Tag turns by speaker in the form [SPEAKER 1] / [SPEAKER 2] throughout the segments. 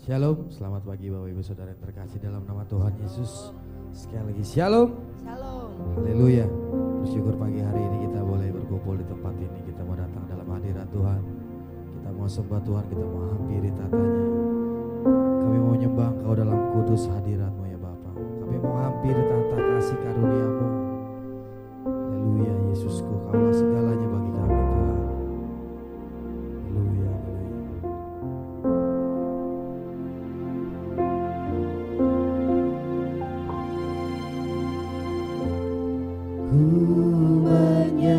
[SPEAKER 1] Shalom, selamat pagi Bapak Ibu Saudara yang terkasih dalam nama Tuhan Yesus. Sekali lagi Shalom.
[SPEAKER 2] Shalom.
[SPEAKER 1] Haleluya. Bersyukur pagi hari ini kita boleh berkumpul di tempat ini. Kita mau datang dalam hadirat Tuhan. Kita mau sembah Tuhan, kita mau hampiri tatanya. Kami mau nyembah Engkau dalam kudus hadirat-Mu ya Bapa. Kami mau hampiri tata kasih karunia-Mu. Haleluya Yesusku, Kaulah segalanya bagi kami Tuhan. Haleluya, haleluya.
[SPEAKER 2] Ku menyembah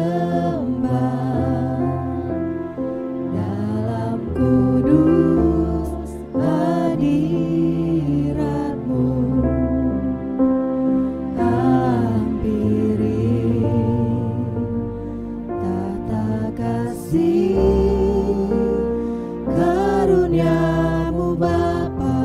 [SPEAKER 2] dalam kudus hadirat-Mu, hampiri tata kasih karunia-Mu Bapa.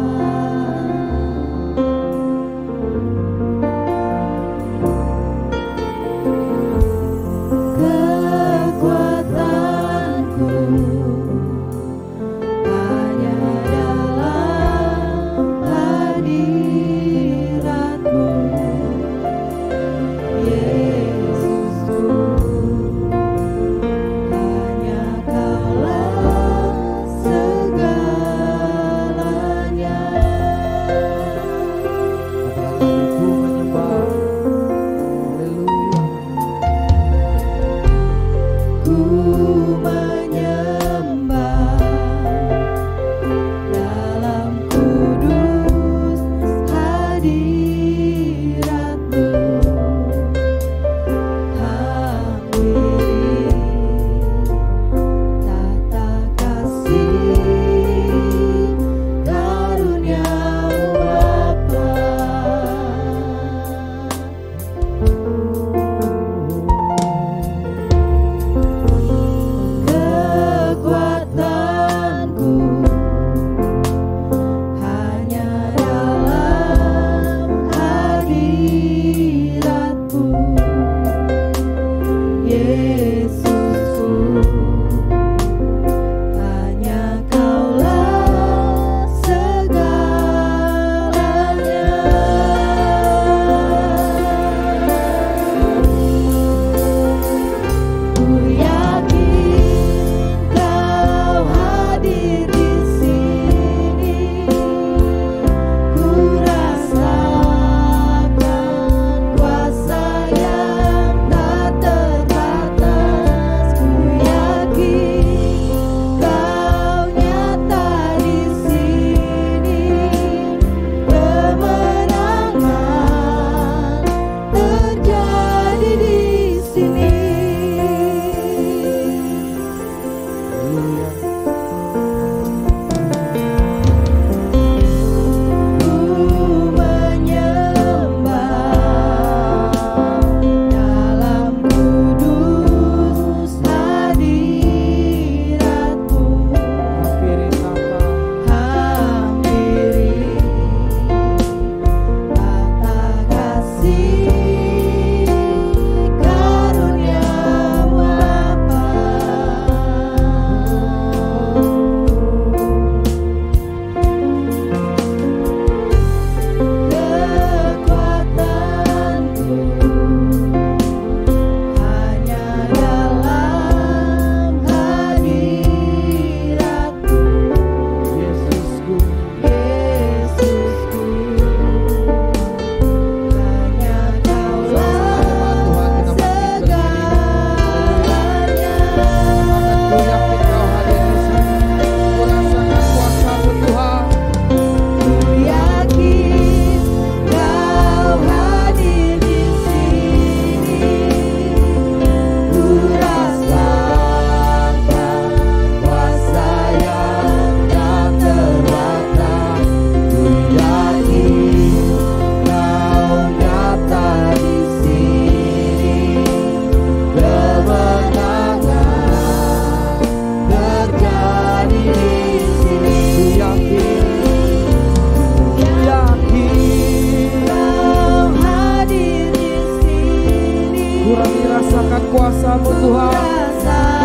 [SPEAKER 1] Rasakan kuasa-Mu Tuhan.
[SPEAKER 2] Rasakan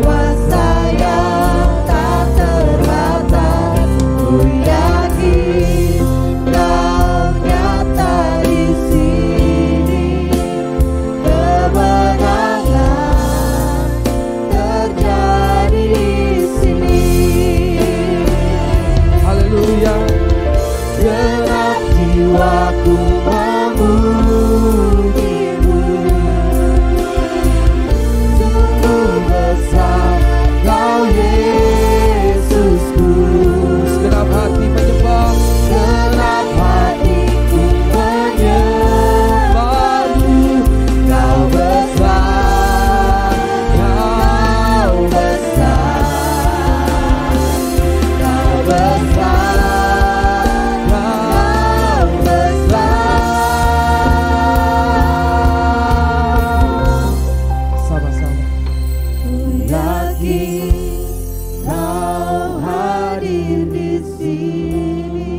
[SPEAKER 2] kuasa yang tak terbatas. Aku memujimu, sungguh besar Kau Yesusku.
[SPEAKER 1] Segenap hati menyembah,
[SPEAKER 2] Segenap hatiku menyembahmu. Kau besar, Kau besar, Kau besar, Kau besar.
[SPEAKER 1] sama-sama.
[SPEAKER 2] Ku yakin Kau hadir di sini.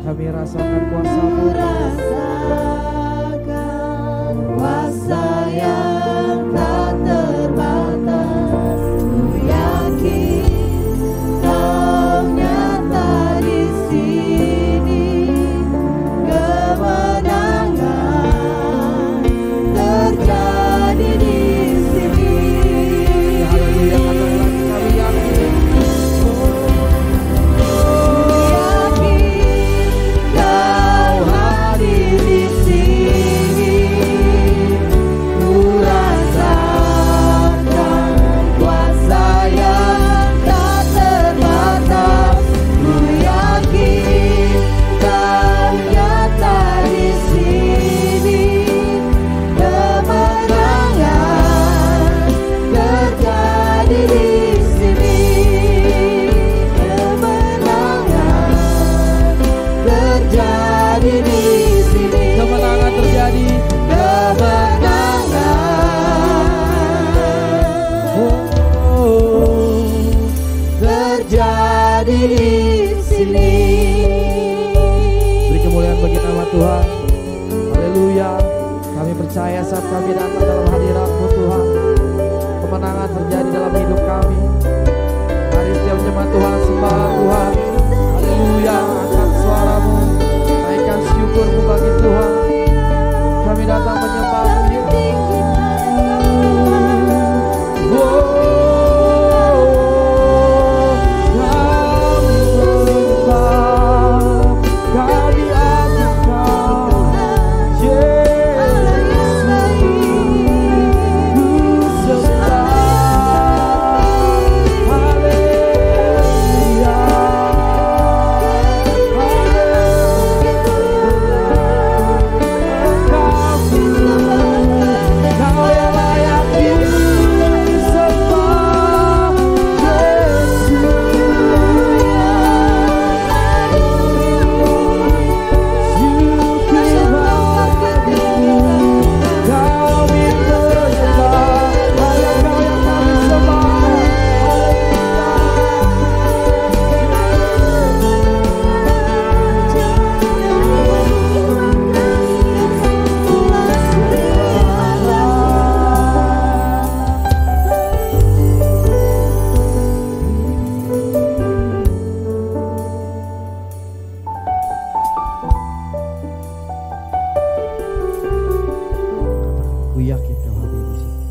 [SPEAKER 1] Kami rasakan kuasa-Mu.
[SPEAKER 2] Rasakan kuasa yang tak terbatas. Ku yakin Kau nyata di sini. Kemenangan terjadi di sini.
[SPEAKER 1] Haleluya, katakan lagi, kami yakin.
[SPEAKER 2] Yakin Kau hadir di sini. Ku rasakan kuasa yang tak terbatas. Ku yakin Kau nyata di sini. Kemenangan terjadi di sini. Kemenangan terjadi di sini.
[SPEAKER 1] Kemenangan terjadi.
[SPEAKER 2] Terjadi di sini.
[SPEAKER 1] Beri kemuliaan bagi nama Tuhan. Haleluya. Kami percaya saat kami datang dalam hadirat-Mu Tuhan, kemenangan terjadi dalam hidup kami. Mari setiap jemaat Tuhan sembah Tuhan. Haleluya. Angkat suara-Mu, naikkan syukur-Mu bagi Tuhan. Kami datang menyembah-Mu ya. Ku yakin Kau hadir di sini.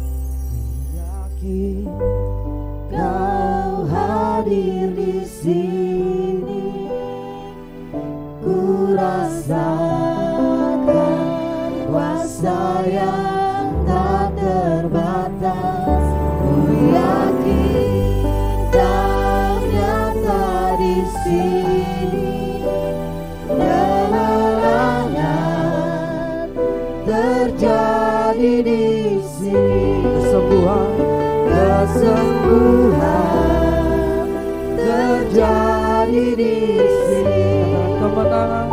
[SPEAKER 2] Yakin Kau hadir di sini. Ku rasakan kuasa yang tak terbatas. Ku yakin Kau nyata di sini. Kemenangan terjadi di sini. Kesembuhan terjadi di sini.
[SPEAKER 1] Kemenangan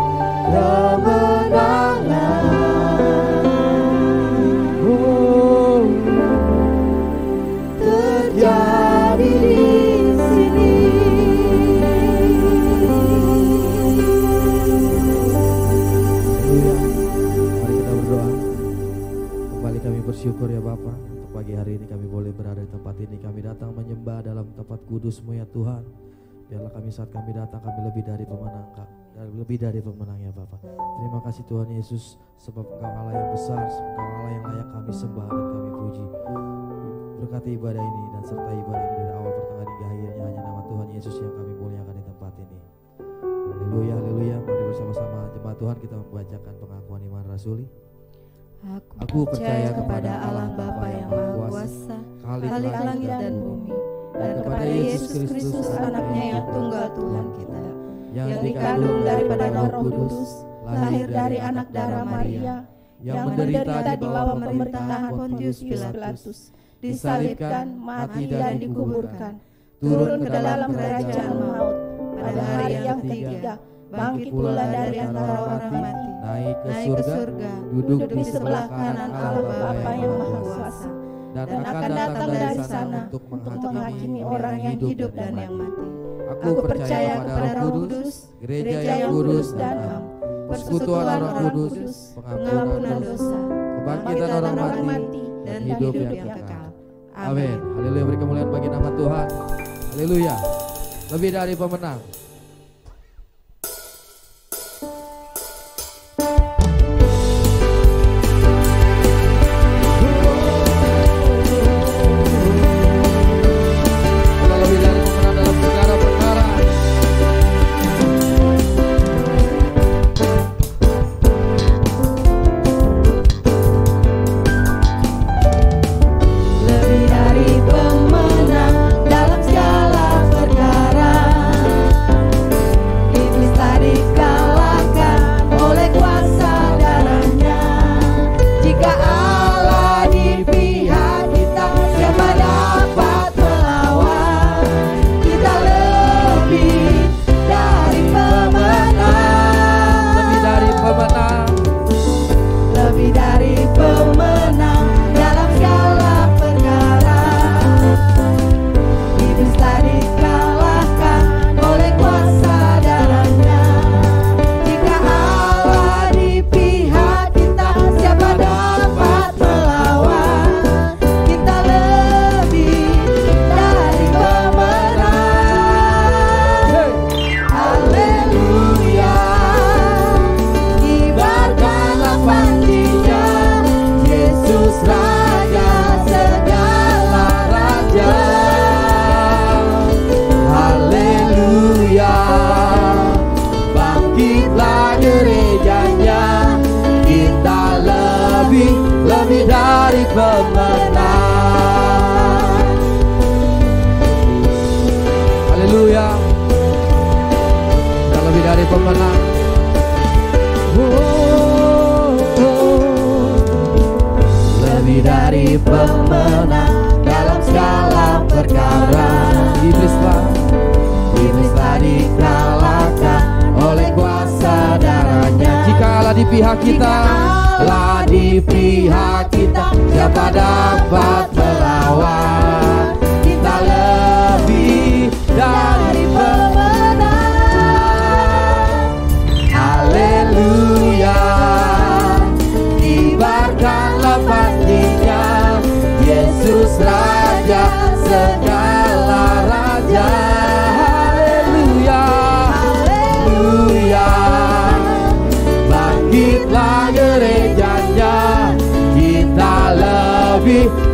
[SPEAKER 2] terjadi di sini.
[SPEAKER 1] Mari kita berdoa. Kembali kami bersyukur ya Bapa, untuk pagi hari ini kami boleh berada di tempat ini. Kami datang menyembah dalam tempat kudus-Mu ya Tuhan. Biarlah kami saat kami datang, kami lebih dari pemenang, lebih dari pemenang ya Bapa. Terima kasih Tuhan Yesus, sebab Engkau Allah yang besar, Engkau Allah yang layak kami sembah dan kami puji. Berkati ibadah ini dan serta ibadah ini dari awal pertengahan hingga akhirnya, hanya nama Tuhan Yesus yang kami muliakan di tempat ini. Haleluya, haleluya. Mari bersama-sama jemaat jemaat Tuhan kita membacakan pengakuan iman rasuli.
[SPEAKER 2] Aku percaya kepada Allah Bapa yang Maha Kuasa, Khalik langit dan bumi, dan kepada Yesus Kristus anaknya yang tunggal Tuhan kita, yang dikandung daripada Roh Kudus, lahir dari anak darah Maria, yang menderita di bawah pemerintahan Pontius Pilatus, disalibkan, mati dan dikuburkan, turun ke dalam kerajaan maut, pada hari yang ketiga bangkit pula dari antara orang mati,
[SPEAKER 1] naik ke surga,
[SPEAKER 2] duduk di sebelah kanan Allah Bapa yang Maha Kuasa, dan akan datang dari sana untuk menghakimi orang yang hidup dan yang mati. Aku percaya kepada Roh Kudus, gereja yang kudus dan am, persekutuan Roh Kudus, pengampunan dosa, kebangkitan orang mati, dan hidup yang kekal.
[SPEAKER 1] Amin. Haleluya, beri kemuliaan bagi nama Tuhan. Haleluya. Lebih dari pemenang.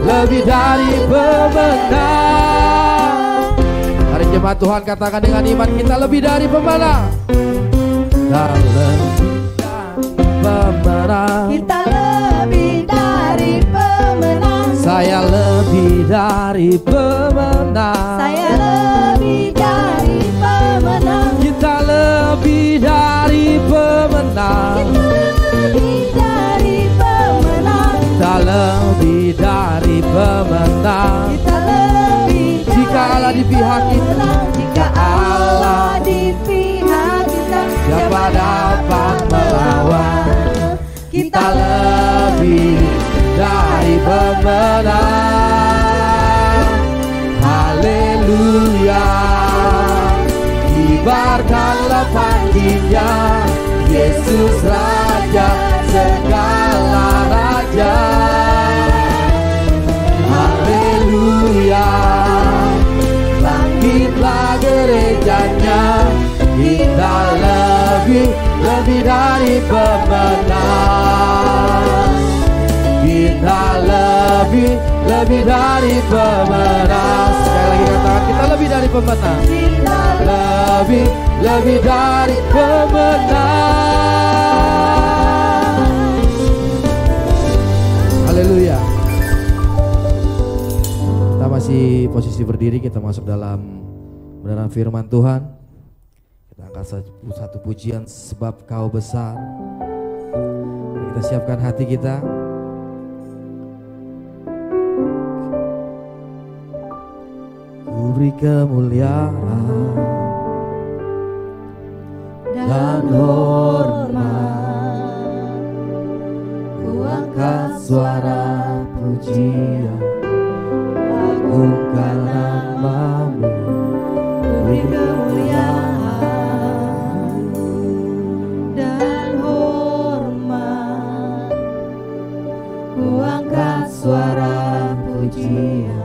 [SPEAKER 1] Lebih dari pemenang. Mari jemaat Tuhan katakan dengan iman, kita lebih dari pemenang. Kita lebih dari pemenang.
[SPEAKER 2] Kita lebih dari pemenang.
[SPEAKER 1] Saya lebih dari pemenang.
[SPEAKER 2] Saya lebih dari pemenang.
[SPEAKER 1] Kita lebih dari pemenang.
[SPEAKER 2] Kita lebih dari pemenang.
[SPEAKER 1] Kita lebih dari pemenang.
[SPEAKER 2] Kita lebih
[SPEAKER 1] jika Allah di pihak kita,
[SPEAKER 2] jika Allah di pihak kita,
[SPEAKER 1] siapa dapat melawan? Kita lebih dari pemenang. Haleluya. Kibarkanlah panjinya, Yesus Raja segala raja. Haleluya. Bangkitlah gerejanya, kita lebih dari pemenang. Kita lebih dari pemenang. Sekali lagi katakan, kita lebih dari pemenang. Lebih dari pemenang. masih posisi berdiri, kita masuk dalam kebenaran firman Tuhan. Kita angkat satu pujian, sebab Kau besar. Kita siapkan hati kita. Ku beri kemuliaan dan hormat, ku angkat suara pujian, agungkan nama-Mu. Ku beri kemuliaan dan hormat, ku angkat suara pujian,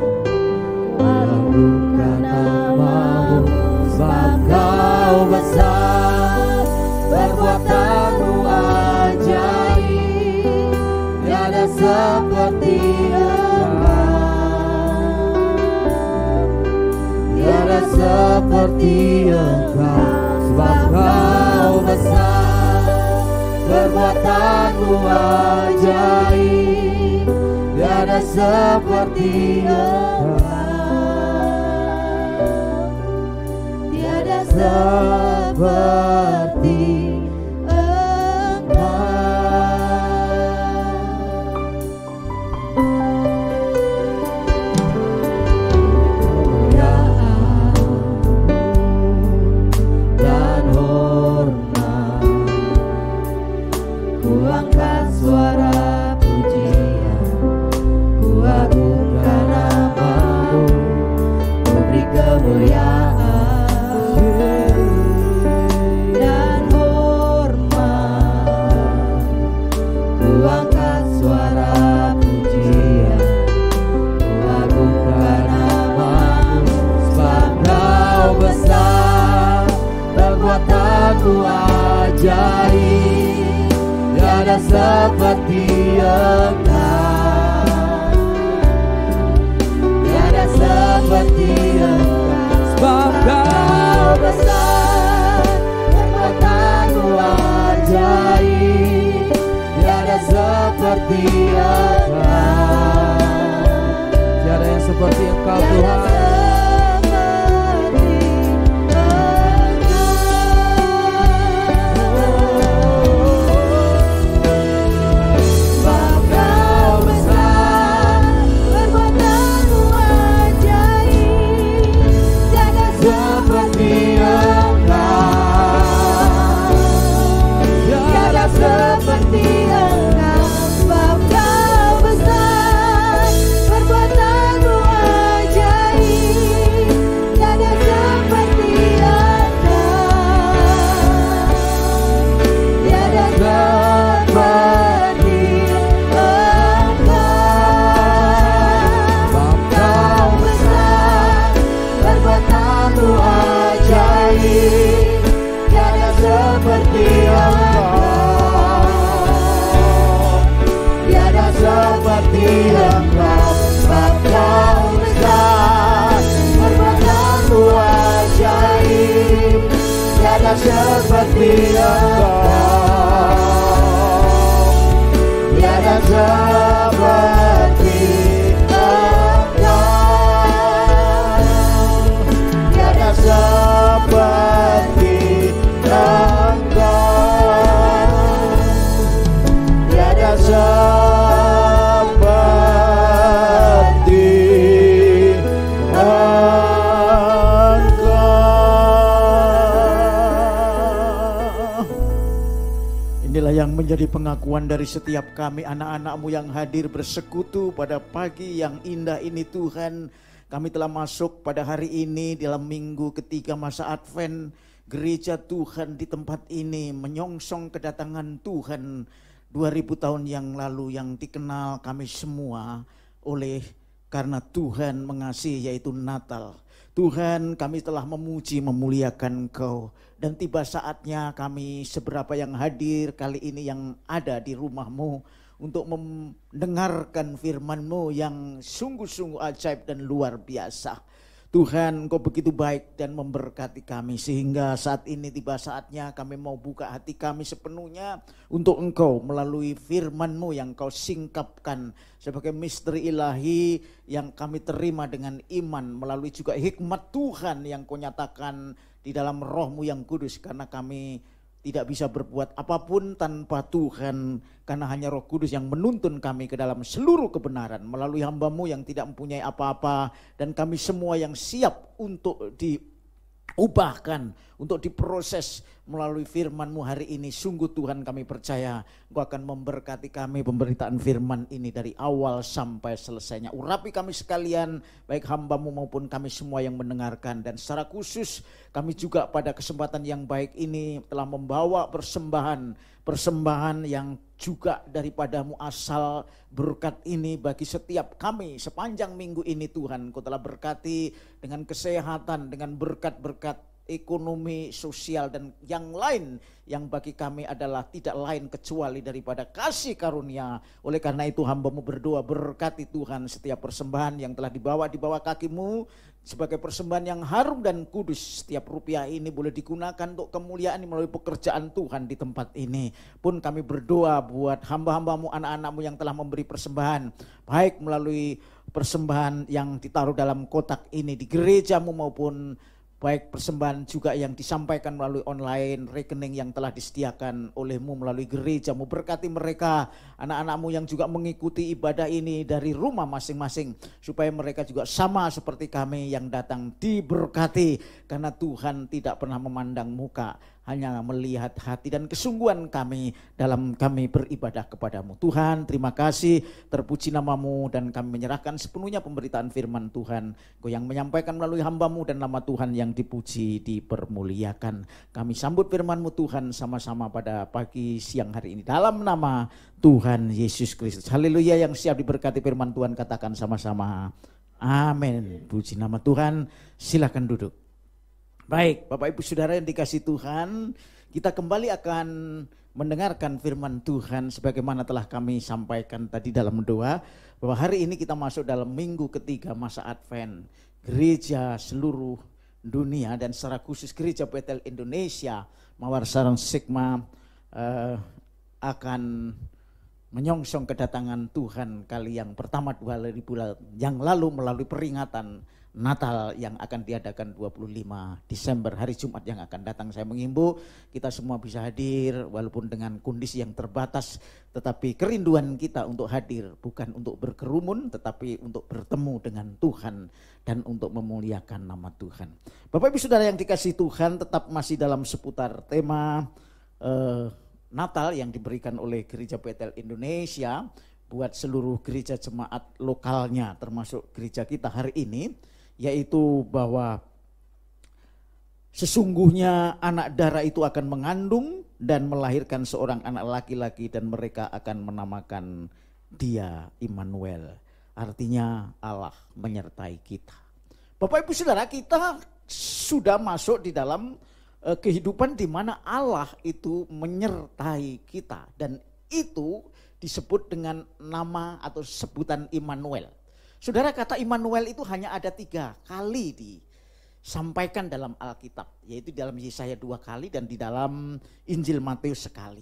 [SPEAKER 1] agungkan nama-Mu. Sebab Kau besar, perbuatan-Mu ajaib, tiada seperti seperti Engkau. Sebab Kau besar, perbuatan-Mu ajaib, tiada seperti Engkau, tiada seperti ajaib, tiada seperti Engkau, tiada seperti Engkau. Sebab Kau besar, perbuatan-Mu ajaib, tiada seperti Engkau, tiada yang seperti Engkau Tuhan. Seperti Engkau, tiada seperti Engkau, tiada seperti Engkau, tiada seperti
[SPEAKER 3] yang menjadi pengakuan dari setiap kami anak-anak-Mu yang hadir bersekutu pada pagi yang indah ini Tuhan. Kami telah masuk pada hari ini dalam minggu ketiga masa Advent. Gereja Tuhan di tempat ini menyongsong kedatangan Tuhan 2000 tahun yang lalu yang dikenal kami semua oleh karena Tuhan mengasihi, yaitu Natal. Tuhan, kami telah memuji memuliakan Engkau. Dan tiba saatnya kami seberapa yang hadir kali ini yang ada di rumah-Mu untuk mendengarkan firman-Mu yang sungguh-sungguh ajaib dan luar biasa. Tuhan, Engkau begitu baik dan memberkati kami, sehingga saat ini tiba saatnya kami mau buka hati kami sepenuhnya untuk Engkau melalui firman-Mu yang Kau singkapkan sebagai misteri ilahi yang kami terima dengan iman, melalui juga hikmat Tuhan yang Kau nyatakan di dalam Roh-Mu yang kudus, karena kami tidak bisa berbuat apapun tanpa Tuhan, karena hanya Roh Kudus yang menuntun kami ke dalam seluruh kebenaran melalui hamba-Mu yang tidak mempunyai apa-apa, dan kami semua yang siap untuk diubahkan, untuk diproses melalui firman-Mu hari ini. Sungguh Tuhan, kami percaya Engkau akan memberkati kami pemberitaan firman ini dari awal sampai selesainya. Urapi kami sekalian, baik hamba-Mu maupun kami semua yang mendengarkan, dan secara khusus kami juga pada kesempatan yang baik ini telah membawa persembahan yang juga daripada-Mu asal. Berkat ini bagi setiap kami sepanjang minggu ini Tuhan, Kau telah berkati dengan kesehatan, dengan berkat-berkat ekonomi, sosial, dan yang lain yang bagi kami adalah tidak lain kecuali daripada kasih karunia. Oleh karena itu hamba-Mu berdoa, berkati Tuhan setiap persembahan yang telah dibawa di bawah kaki-Mu sebagai persembahan yang harum dan kudus. Setiap rupiah ini boleh digunakan untuk kemuliaan melalui pekerjaan Tuhan di tempat ini. Pun kami berdoa buat hamba-hamba-Mu, anak-anak-Mu yang telah memberi persembahan, baik melalui persembahan yang ditaruh dalam kotak ini di gereja-Mu maupun baik persembahan juga yang disampaikan melalui online, rekening yang telah disediakan oleh-Mu melalui gereja-Mu. Berkati mereka, anak-anak-Mu yang juga mengikuti ibadah ini dari rumah masing-masing, supaya mereka juga sama seperti kami yang datang diberkati, karena Tuhan tidak pernah memandang muka, hanya melihat hati dan kesungguhan kami dalam kami beribadah kepadamu. Tuhan, terima kasih, terpuji nama-Mu, dan kami menyerahkan sepenuhnya pemberitaan firman Tuhan. Kau yang menyampaikan melalui hamba-Mu, dan nama Tuhan yang dipuji, dipermuliakan. Kami sambut firman-Mu Tuhan sama-sama pada pagi siang hari ini dalam nama Tuhan Yesus Kristus. Haleluya. Yang siap diberkati firman Tuhan katakan sama-sama amin. Puji nama Tuhan. Silakan duduk. Baik, Bapak Ibu Saudara yang dikasihi Tuhan, kita kembali akan mendengarkan firman Tuhan sebagaimana telah kami sampaikan tadi dalam doa, bahwa hari ini kita masuk dalam minggu ketiga masa Advent. Gereja seluruh dunia dan secara khusus Gereja Betel Indonesia Mawar Sarang Sigma akan menyongsong kedatangan Tuhan kali yang pertama 2000 yang lalu melalui peringatan Natal yang akan diadakan 25 Desember, hari Jumat yang akan datang. Saya menghimbau kita semua bisa hadir walaupun dengan kondisi yang terbatas, tetapi kerinduan kita untuk hadir bukan untuk berkerumun, tetapi untuk bertemu dengan Tuhan dan untuk memuliakan nama Tuhan. Bapak Ibu Saudara yang dikasihi Tuhan, tetap masih dalam seputar tema Natal yang diberikan oleh Gereja Betel Indonesia buat seluruh gereja jemaat lokalnya, termasuk gereja kita hari ini, yaitu bahwa sesungguhnya anak darah itu akan mengandung dan melahirkan seorang anak laki-laki, dan mereka akan menamakan dia Immanuel, artinya Allah menyertai kita. Bapak Ibu Saudara, kita sudah masuk di dalam kehidupan di mana Allah itu menyertai kita, dan itu disebut dengan nama atau sebutan Immanuel. Saudara, kata Immanuel itu hanya ada 3 kali disampaikan dalam Alkitab, yaitu dalam Yesaya 2 kali dan di dalam Injil Matius sekali.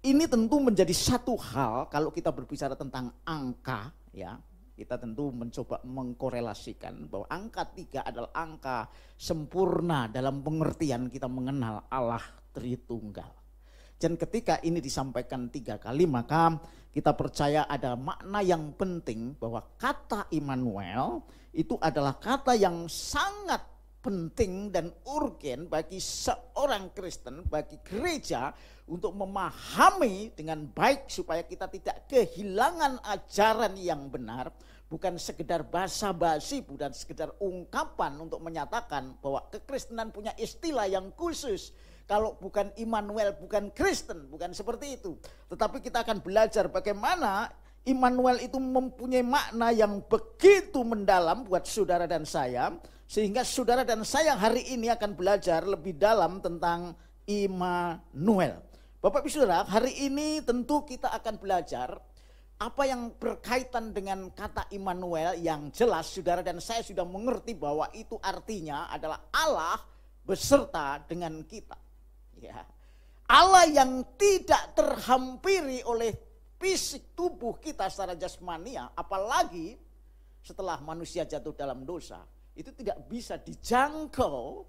[SPEAKER 3] Ini tentu menjadi satu hal kalau kita berbicara tentang angka, ya. Kita tentu mencoba mengkorelasikan bahwa angka 3 adalah angka sempurna dalam pengertian kita mengenal Allah Tritunggal. Dan ketika ini disampaikan 3 kali, maka kita percaya ada makna yang penting bahwa kata Immanuel itu adalah kata yang sangat penting dan urgen bagi seorang Kristen, bagi gereja untuk memahami dengan baik supaya kita tidak kehilangan ajaran yang benar, bukan sekedar basa-basi, bukan sekedar ungkapan untuk menyatakan bahwa kekristenan punya istilah yang khusus. Kalau bukan Immanuel, bukan Kristen, bukan seperti itu. Tetapi kita akan belajar bagaimana Immanuel itu mempunyai makna yang begitu mendalam buat saudara dan saya, sehingga saudara dan saya hari ini akan belajar lebih dalam tentang Immanuel. Bapak Ibu Saudara, hari ini tentu kita akan belajar apa yang berkaitan dengan kata Immanuel yang jelas saudara dan saya sudah mengerti bahwa itu artinya adalah Allah beserta dengan kita. Ya. Allah yang tidak terhampiri oleh fisik tubuh kita secara jasmania, apalagi setelah manusia jatuh dalam dosa, itu tidak bisa dijangkau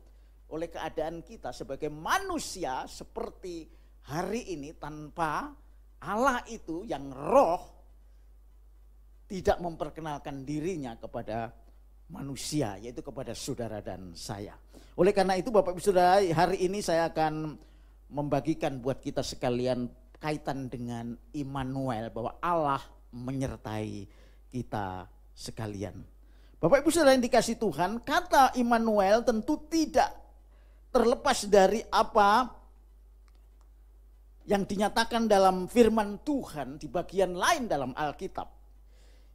[SPEAKER 3] oleh keadaan kita sebagai manusia seperti hari ini tanpa Allah itu yang roh tidak memperkenalkan dirinya kepada manusia, yaitu kepada saudara dan saya. Oleh karena itu Bapak Ibu Saudara, hari ini saya akan membagikan buat kita sekalian kaitan dengan Immanuel, bahwa Allah menyertai kita sekalian. Bapak Ibu Saudara yang dikasih Tuhan, kata Immanuel tentu tidak terlepas dari apa yang dinyatakan dalam firman Tuhan di bagian lain dalam Alkitab.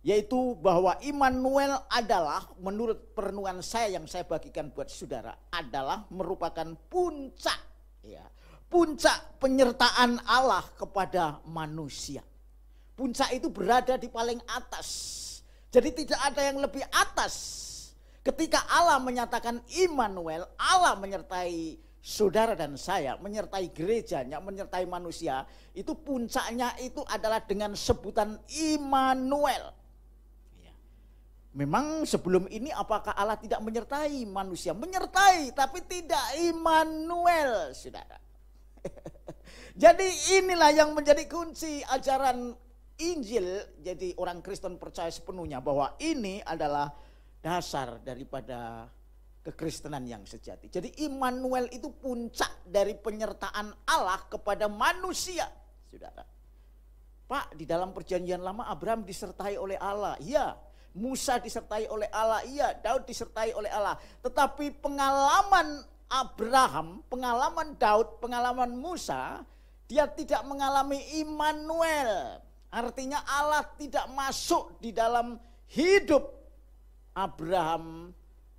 [SPEAKER 3] Yaitu bahwa Immanuel adalah, menurut perenungan saya yang saya bagikan buat saudara, adalah merupakan puncak, ya, puncak penyertaan Allah kepada manusia. Puncak itu berada di paling atas. Jadi tidak ada yang lebih atas. Ketika Allah menyatakan Immanuel, Allah menyertai saudara dan saya, menyertai gerejanya, menyertai manusia, itu puncaknya itu adalah dengan sebutan Immanuel. Memang sebelum ini apakah Allah tidak menyertai manusia? Menyertai, tapi tidak Immanuel, saudara. Jadi inilah yang menjadi kunci ajaran Injil. Jadi orang Kristen percaya sepenuhnya bahwa ini adalah dasar daripada kekristenan yang sejati. Jadi Immanuel itu puncak dari penyertaan Allah kepada manusia, saudara. Pak, di dalam perjanjian lama Abraham disertai oleh Allah, iya. Musa disertai oleh Allah, iya. Daud disertai oleh Allah. Tetapi pengalaman Abraham, pengalaman Daud, pengalaman Musa, dia tidak mengalami Immanuel. Artinya Allah tidak masuk di dalam hidup Abraham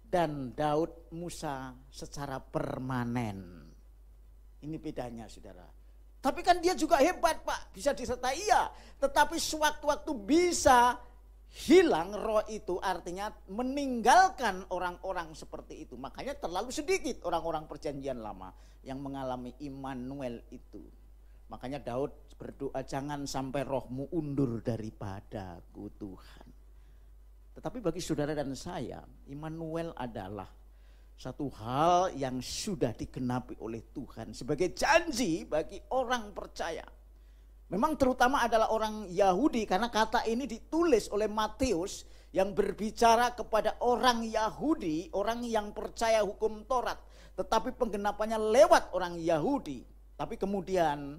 [SPEAKER 3] dan Daud, Musa secara permanen. Ini bedanya, saudara. Tapi kan dia juga hebat, Pak. Bisa disertai, iya. Tetapi sewaktu-waktu bisa hilang roh itu, artinya meninggalkan orang-orang seperti itu. Makanya terlalu sedikit orang-orang perjanjian lama yang mengalami Immanuel itu. Makanya Daud berdoa, jangan sampai rohmu undur daripadaku Tuhan. Tetapi bagi saudara dan saya, Immanuel adalah satu hal yang sudah digenapi oleh Tuhan sebagai janji bagi orang percaya. Memang terutama adalah orang Yahudi, karena kata ini ditulis oleh Matius yang berbicara kepada orang Yahudi, orang yang percaya hukum Taurat. Tetapi penggenapannya lewat orang Yahudi. Tapi kemudian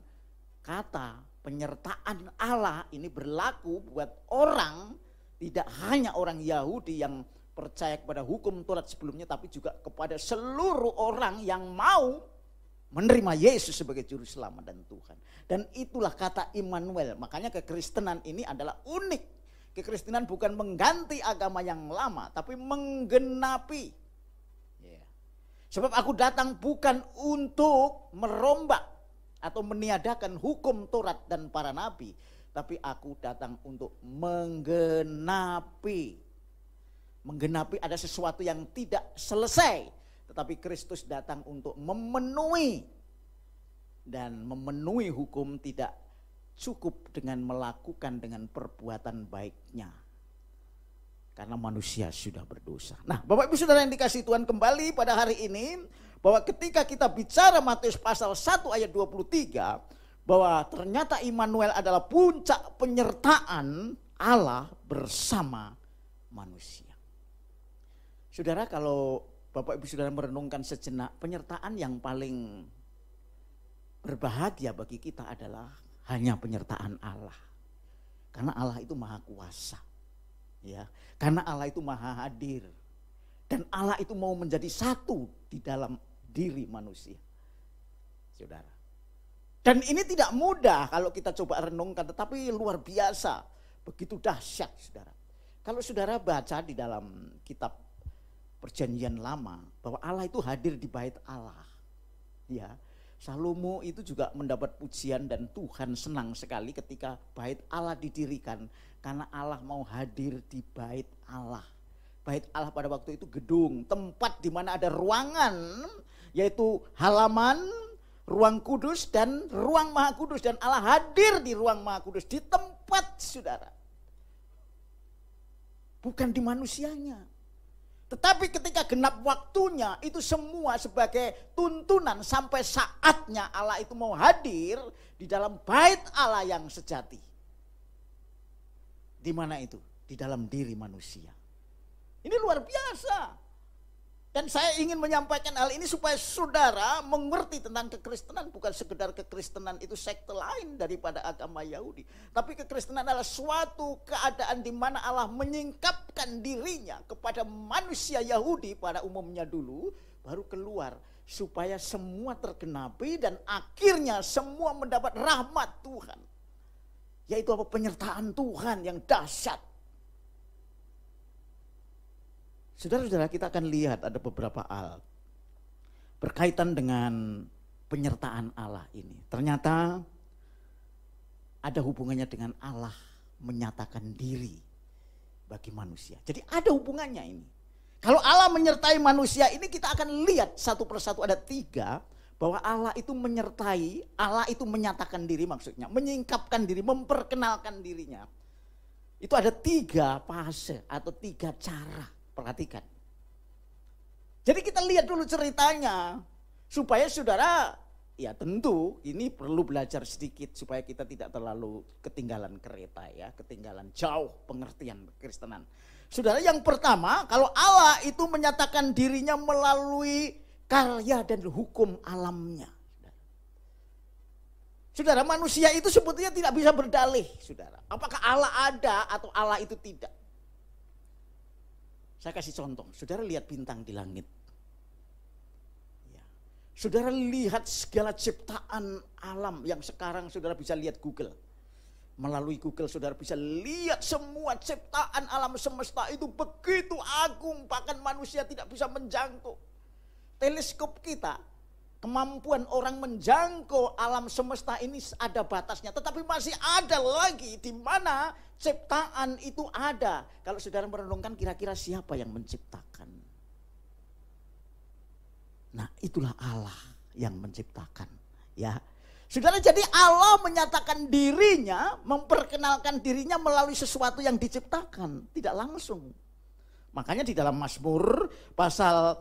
[SPEAKER 3] kata penyertaan Allah ini berlaku buat orang, tidak hanya orang Yahudi yang percaya kepada hukum Taurat sebelumnya, tapi juga kepada seluruh orang yang mau menerima Yesus sebagai juru selamat dan Tuhan. Dan itulah kata Immanuel. Makanya kekristenan ini adalah unik. Kekristenan bukan mengganti agama yang lama, tapi menggenapi. Sebab aku datang bukan untuk merombak atau meniadakan hukum Taurat dan para nabi, tapi aku datang untuk menggenapi. Menggenapi ada sesuatu yang tidak selesai, tetapi Kristus datang untuk memenuhi. Dan memenuhi hukum tidak cukup dengan melakukan dengan perbuatan baiknya, karena manusia sudah berdosa. Nah, Bapak Ibu Saudara yang dikasihi Tuhan, kembali pada hari ini bahwa ketika kita bicara Matius pasal 1 ayat 23, bahwa ternyata Immanuel adalah puncak penyertaan Allah bersama manusia. Saudara, kalau Bapak Ibu Saudara merenungkan sejenak, penyertaan yang paling berbahagia bagi kita adalah hanya penyertaan Allah. Karena Allah itu maha kuasa. Ya, karena Allah itu maha hadir. Dan Allah itu mau menjadi satu di dalam diri manusia. Saudara. Dan ini tidak mudah kalau kita coba renungkan, tetapi luar biasa. Begitu dahsyat, saudara. Kalau saudara baca di dalam kitab Perjanjian Lama, bahwa Allah itu hadir di bait Allah. Ya. Salomo itu juga mendapat pujian dan Tuhan senang sekali ketika bait Allah didirikan. Karena Allah mau hadir di bait Allah. Bait Allah pada waktu itu gedung, tempat di mana ada ruangan, yaitu halaman, ruang kudus dan ruang maha kudus. Dan Allah hadir di ruang maha kudus, di tempat saudara. Bukan di manusianya. Tetapi ketika genap waktunya, itu semua sebagai tuntunan sampai saatnya Allah itu mau hadir di dalam bait Allah yang sejati. Di mana itu? Di dalam diri manusia. Ini luar biasa. Dan saya ingin menyampaikan hal ini supaya saudara mengerti tentang kekristenan. Bukan sekedar kekristenan itu sekte lain daripada agama Yahudi. Tapi kekristenan adalah suatu keadaan di mana Allah menyingkapkan dirinya kepada manusia Yahudi pada umumnya dulu. Baru keluar supaya semua tergenapi dan akhirnya semua mendapat rahmat Tuhan. Yaitu apa? Penyertaan Tuhan yang dahsyat. Saudara-saudara, kita akan lihat ada beberapa hal berkaitan dengan penyertaan Allah ini. Ternyata ada hubungannya dengan Allah menyatakan diri bagi manusia. Jadi ada hubungannya ini. Kalau Allah menyertai manusia ini, kita akan lihat satu persatu, ada 3. Bahwa Allah itu menyertai, Allah itu menyatakan diri, maksudnya menyingkapkan diri, memperkenalkan dirinya. Itu ada 3 fase atau 3 cara. Perhatikan. Jadi kita lihat dulu ceritanya. Supaya saudara, ya tentu ini perlu belajar sedikit. Supaya kita tidak terlalu ketinggalan kereta ya. Ketinggalan jauh pengertian kekristenan. Saudara, yang pertama, kalau Allah itu menyatakan dirinya melalui karya dan hukum alamnya. Saudara, manusia itu sebetulnya tidak bisa berdalih. Saudara, apakah Allah ada atau Allah itu tidak. Saya kasih contoh, saudara lihat bintang di langit. Ya. Saudara lihat segala ciptaan alam yang sekarang saudara bisa lihat Google. Melalui Google saudara bisa lihat semua ciptaan alam semesta itu begitu agung. Bahkan manusia tidak bisa menjangkau. Teleskop kita, kemampuan orang menjangkau alam semesta ini ada batasnya. Tetapi masih ada lagi di mana ciptaan itu ada. Kalau saudara merenungkan kira-kira siapa yang menciptakan? Nah, itulah Allah yang menciptakan. Ya, saudara, jadi Allah menyatakan dirinya, memperkenalkan dirinya melalui sesuatu yang diciptakan, tidak langsung. Makanya di dalam Mazmur pasal,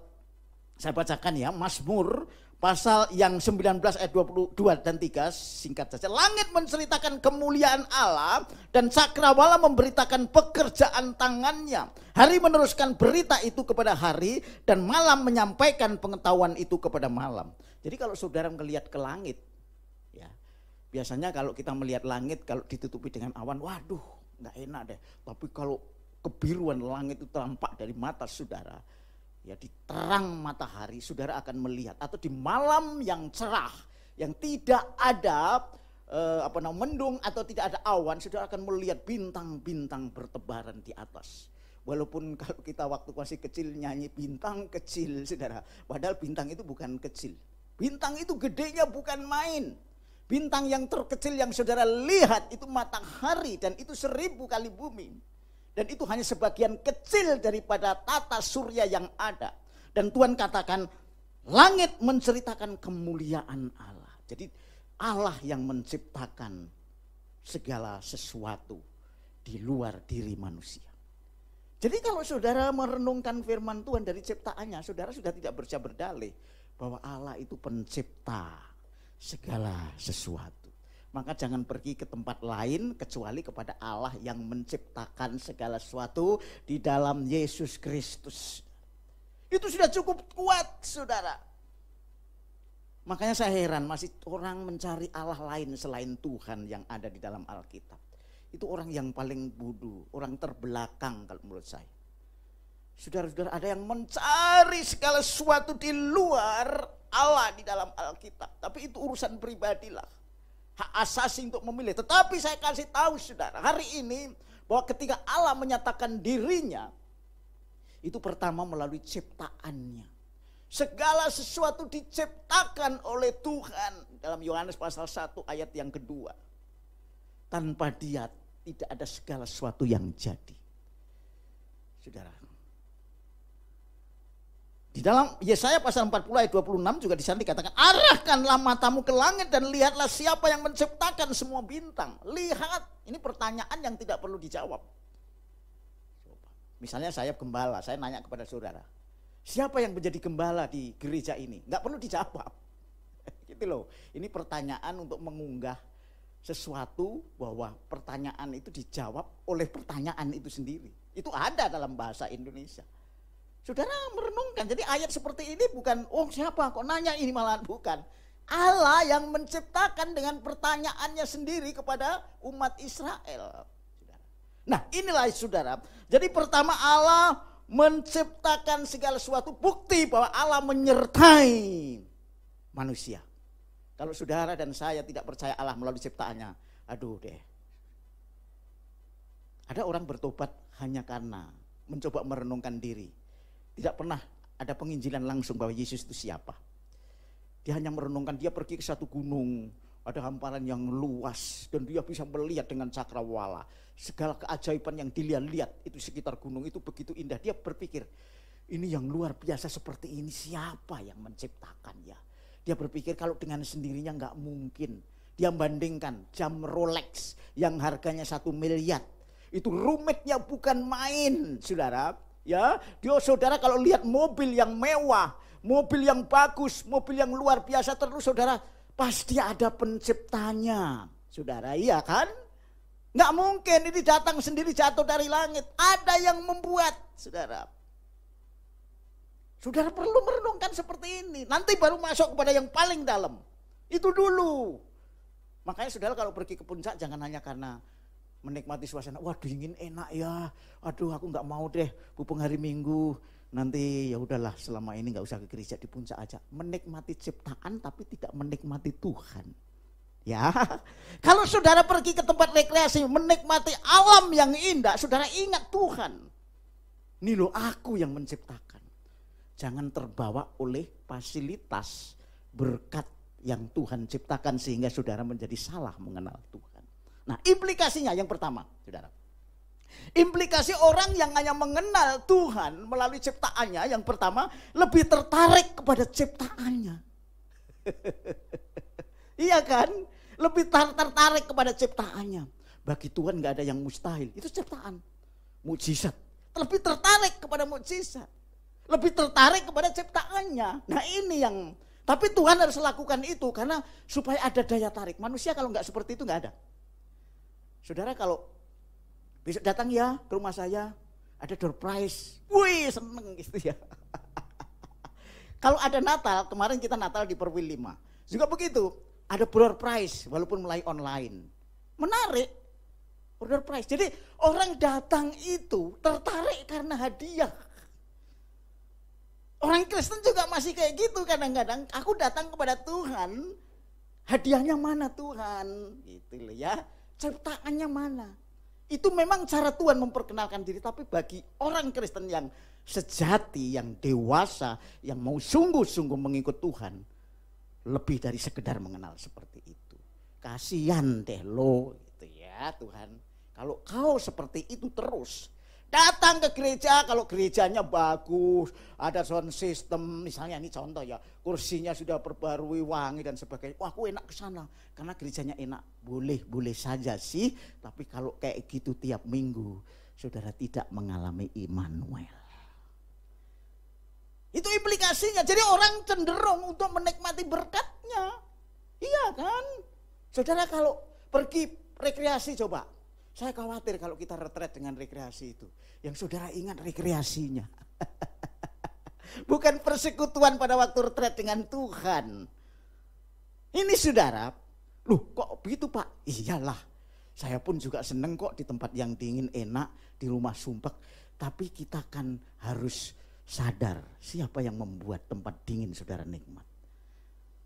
[SPEAKER 3] saya bacakan ya, Mazmur pasal yang 19 ayat 22 dan 3, singkat saja. Langit menceritakan kemuliaan Allah dan cakrawala memberitakan pekerjaan tangannya. Hari meneruskan berita itu kepada hari dan malam menyampaikan pengetahuan itu kepada malam. Jadi kalau saudara melihat ke langit, ya biasanya kalau kita melihat langit kalau ditutupi dengan awan, waduh nggak enak deh. Tapi kalau kebiruan langit itu tampak dari mata saudara, ya di terang matahari saudara akan melihat, atau di malam yang cerah yang tidak ada mendung atau tidak ada awan, saudara akan melihat bintang-bintang bertebaran di atas. Walaupun kalau kita waktu masih kecil nyanyi bintang kecil saudara, padahal bintang itu bukan kecil. Bintang itu gedenya bukan main. Bintang yang terkecil yang saudara lihat itu matahari, dan itu 1000 kali bumi. Dan itu hanya sebagian kecil daripada tata surya yang ada. Dan Tuhan katakan, langit menceritakan kemuliaan Allah. Jadi Allah yang menciptakan segala sesuatu di luar diri manusia. Jadi kalau saudara merenungkan firman Tuhan dari ciptaannya, saudara sudah tidak bisa berdalih bahwa Allah itu pencipta segala sesuatu. Maka jangan pergi ke tempat lain kecuali kepada Allah yang menciptakan segala sesuatu di dalam Yesus Kristus. Itu sudah cukup kuat saudara. Makanya saya heran masih orang mencari Allah lain selain Tuhan yang ada di dalam Alkitab. Itu orang yang paling bodoh, orang terbelakang kalau menurut saya. Saudara-saudara, ada yang mencari segala sesuatu di luar Allah di dalam Alkitab. Tapi itu urusan pribadilah. Hak asasi untuk memilih. Tetapi saya kasih tahu saudara hari ini bahwa ketika Allah menyatakan dirinya, itu pertama melalui ciptaannya. Segala sesuatu diciptakan oleh Tuhan. Dalam Yohanes pasal 1 ayat yang kedua. Tanpa Dia tidak ada segala sesuatu yang jadi. Saudara. Di dalam Yesaya pasal 40 ayat 26 juga di sana dikatakan, arahkanlah matamu ke langit dan lihatlah siapa yang menciptakan semua bintang. Lihat, ini pertanyaan yang tidak perlu dijawab. Misalnya saya gembala, saya nanya kepada saudara, siapa yang menjadi gembala di gereja ini? Enggak perlu dijawab. Gitu loh. Ini pertanyaan untuk mengunggah sesuatu bahwa pertanyaan itu dijawab oleh pertanyaan itu sendiri. Itu ada dalam bahasa Indonesia. Saudara merenungkan, jadi ayat seperti ini bukan, oh siapa kok nanya ini, malahan bukan. Allah yang menciptakan dengan pertanyaannya sendiri kepada umat Israel. Nah inilah saudara, jadi pertama Allah menciptakan segala sesuatu, bukti bahwa Allah menyertai manusia. Kalau saudara dan saya tidak percaya Allah melalui ciptaannya, aduh deh. Ada orang bertobat hanya karena mencoba merenungkan diri. Tidak pernah ada penginjilan langsung bahwa Yesus itu siapa. Dia hanya merenungkan, dia pergi ke satu gunung, ada hamparan yang luas dan dia bisa melihat dengan cakrawala. Segala keajaiban yang dilihat itu sekitar gunung itu begitu indah. Dia berpikir, ini yang luar biasa seperti ini siapa yang menciptakannya. Dia berpikir kalau dengan sendirinya nggak mungkin. Dia bandingkan jam Rolex yang harganya 1 miliar. Itu rumitnya bukan main, saudara. Ya, dia saudara kalau lihat mobil yang mewah, mobil yang bagus, mobil yang luar biasa terus saudara, pasti ada penciptanya. Saudara, iya kan? Nggak mungkin ini datang sendiri jatuh dari langit. Ada yang membuat, saudara. Saudara perlu merenungkan seperti ini. Nanti baru masuk kepada yang paling dalam. Itu dulu. Makanya saudara kalau pergi ke puncak jangan hanya karena menikmati suasana. Wah dingin enak ya. Aduh aku nggak mau deh pupung hari Minggu. Nanti ya udahlah selama ini nggak usah ke gereja, di puncak aja. Menikmati ciptaan tapi tidak menikmati Tuhan. Ya, kalau saudara pergi ke tempat rekreasi menikmati alam yang indah, saudara ingat Tuhan. Ini loh aku yang menciptakan. Jangan terbawa oleh fasilitas berkat yang Tuhan ciptakan sehingga saudara menjadi salah mengenal Tuhan. Nah implikasinya yang pertama saudara. Implikasi orang yang hanya mengenal Tuhan melalui ciptaannya yang pertama lebih tertarik kepada ciptaannya. Iya kan? Lebih tertarik kepada ciptaannya. Bagi Tuhan gak ada yang mustahil. Itu ciptaan. Mukjizat. Lebih tertarik kepada mukjizat. Lebih tertarik kepada ciptaannya. Nah ini yang, tapi Tuhan harus lakukan itu karena supaya ada daya tarik. Manusia kalau gak seperti itu gak ada. Saudara kalau besok datang ya ke rumah saya, ada door prize. Wih seneng gitu ya. Kalau ada Natal, kemarin kita Natal di Perwil 5. Juga begitu. Ada door prize walaupun mulai online. Menarik. Door prize. Jadi orang datang itu tertarik karena hadiah. Orang Kristen juga masih kayak gitu kadang-kadang. Aku datang kepada Tuhan. Hadiahnya mana Tuhan? Gitu loh ya. Ciptaannya mana? Itu memang cara Tuhan memperkenalkan diri. Tapi bagi orang Kristen yang sejati, yang dewasa, yang mau sungguh-sungguh mengikut Tuhan, lebih dari sekedar mengenal seperti itu. Kasihan deh lo gitu ya Tuhan. Kalau kau seperti itu terus datang ke gereja, kalau gerejanya bagus, ada sound system, misalnya ini contoh ya, kursinya sudah perbarui, wangi dan sebagainya. Wah, aku enak ke sana karena gerejanya enak. Boleh saja sih, tapi kalau kayak gitu tiap minggu, saudara tidak mengalami Immanuel. Itu implikasinya. Jadi orang cenderung untuk menikmati berkatnya. Iya kan? Saudara kalau pergi rekreasi coba. Saya khawatir kalau kita retret dengan rekreasi itu. Yang saudara ingat rekreasinya. Bukan persekutuan pada waktu retret dengan Tuhan. Ini saudara, loh kok begitu Pak? Iyalah, saya pun juga seneng kok di tempat yang dingin enak, di rumah sumpek. Tapi kita kan harus sadar siapa yang membuat tempat dingin saudara nikmat.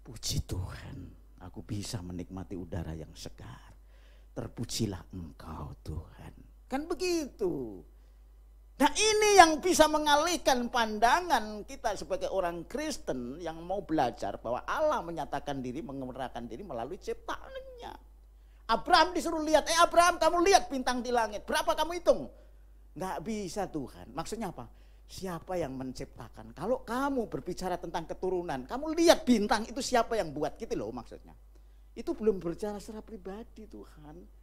[SPEAKER 3] Puji Tuhan, aku bisa menikmati udara yang segar. Terpujilah Engkau Tuhan. Kan begitu. Nah ini yang bisa mengalihkan pandangan kita sebagai orang Kristen yang mau belajar bahwa Allah menyatakan diri, mengemukakan diri melalui ciptaannya. Abraham disuruh lihat, Abraham kamu lihat bintang di langit, berapa kamu hitung? Nggak bisa Tuhan, maksudnya apa? Siapa yang menciptakan? Kalau kamu berbicara tentang keturunan, kamu lihat bintang itu siapa yang buat gitu loh maksudnya. Itu belum berbicara secara pribadi Tuhan.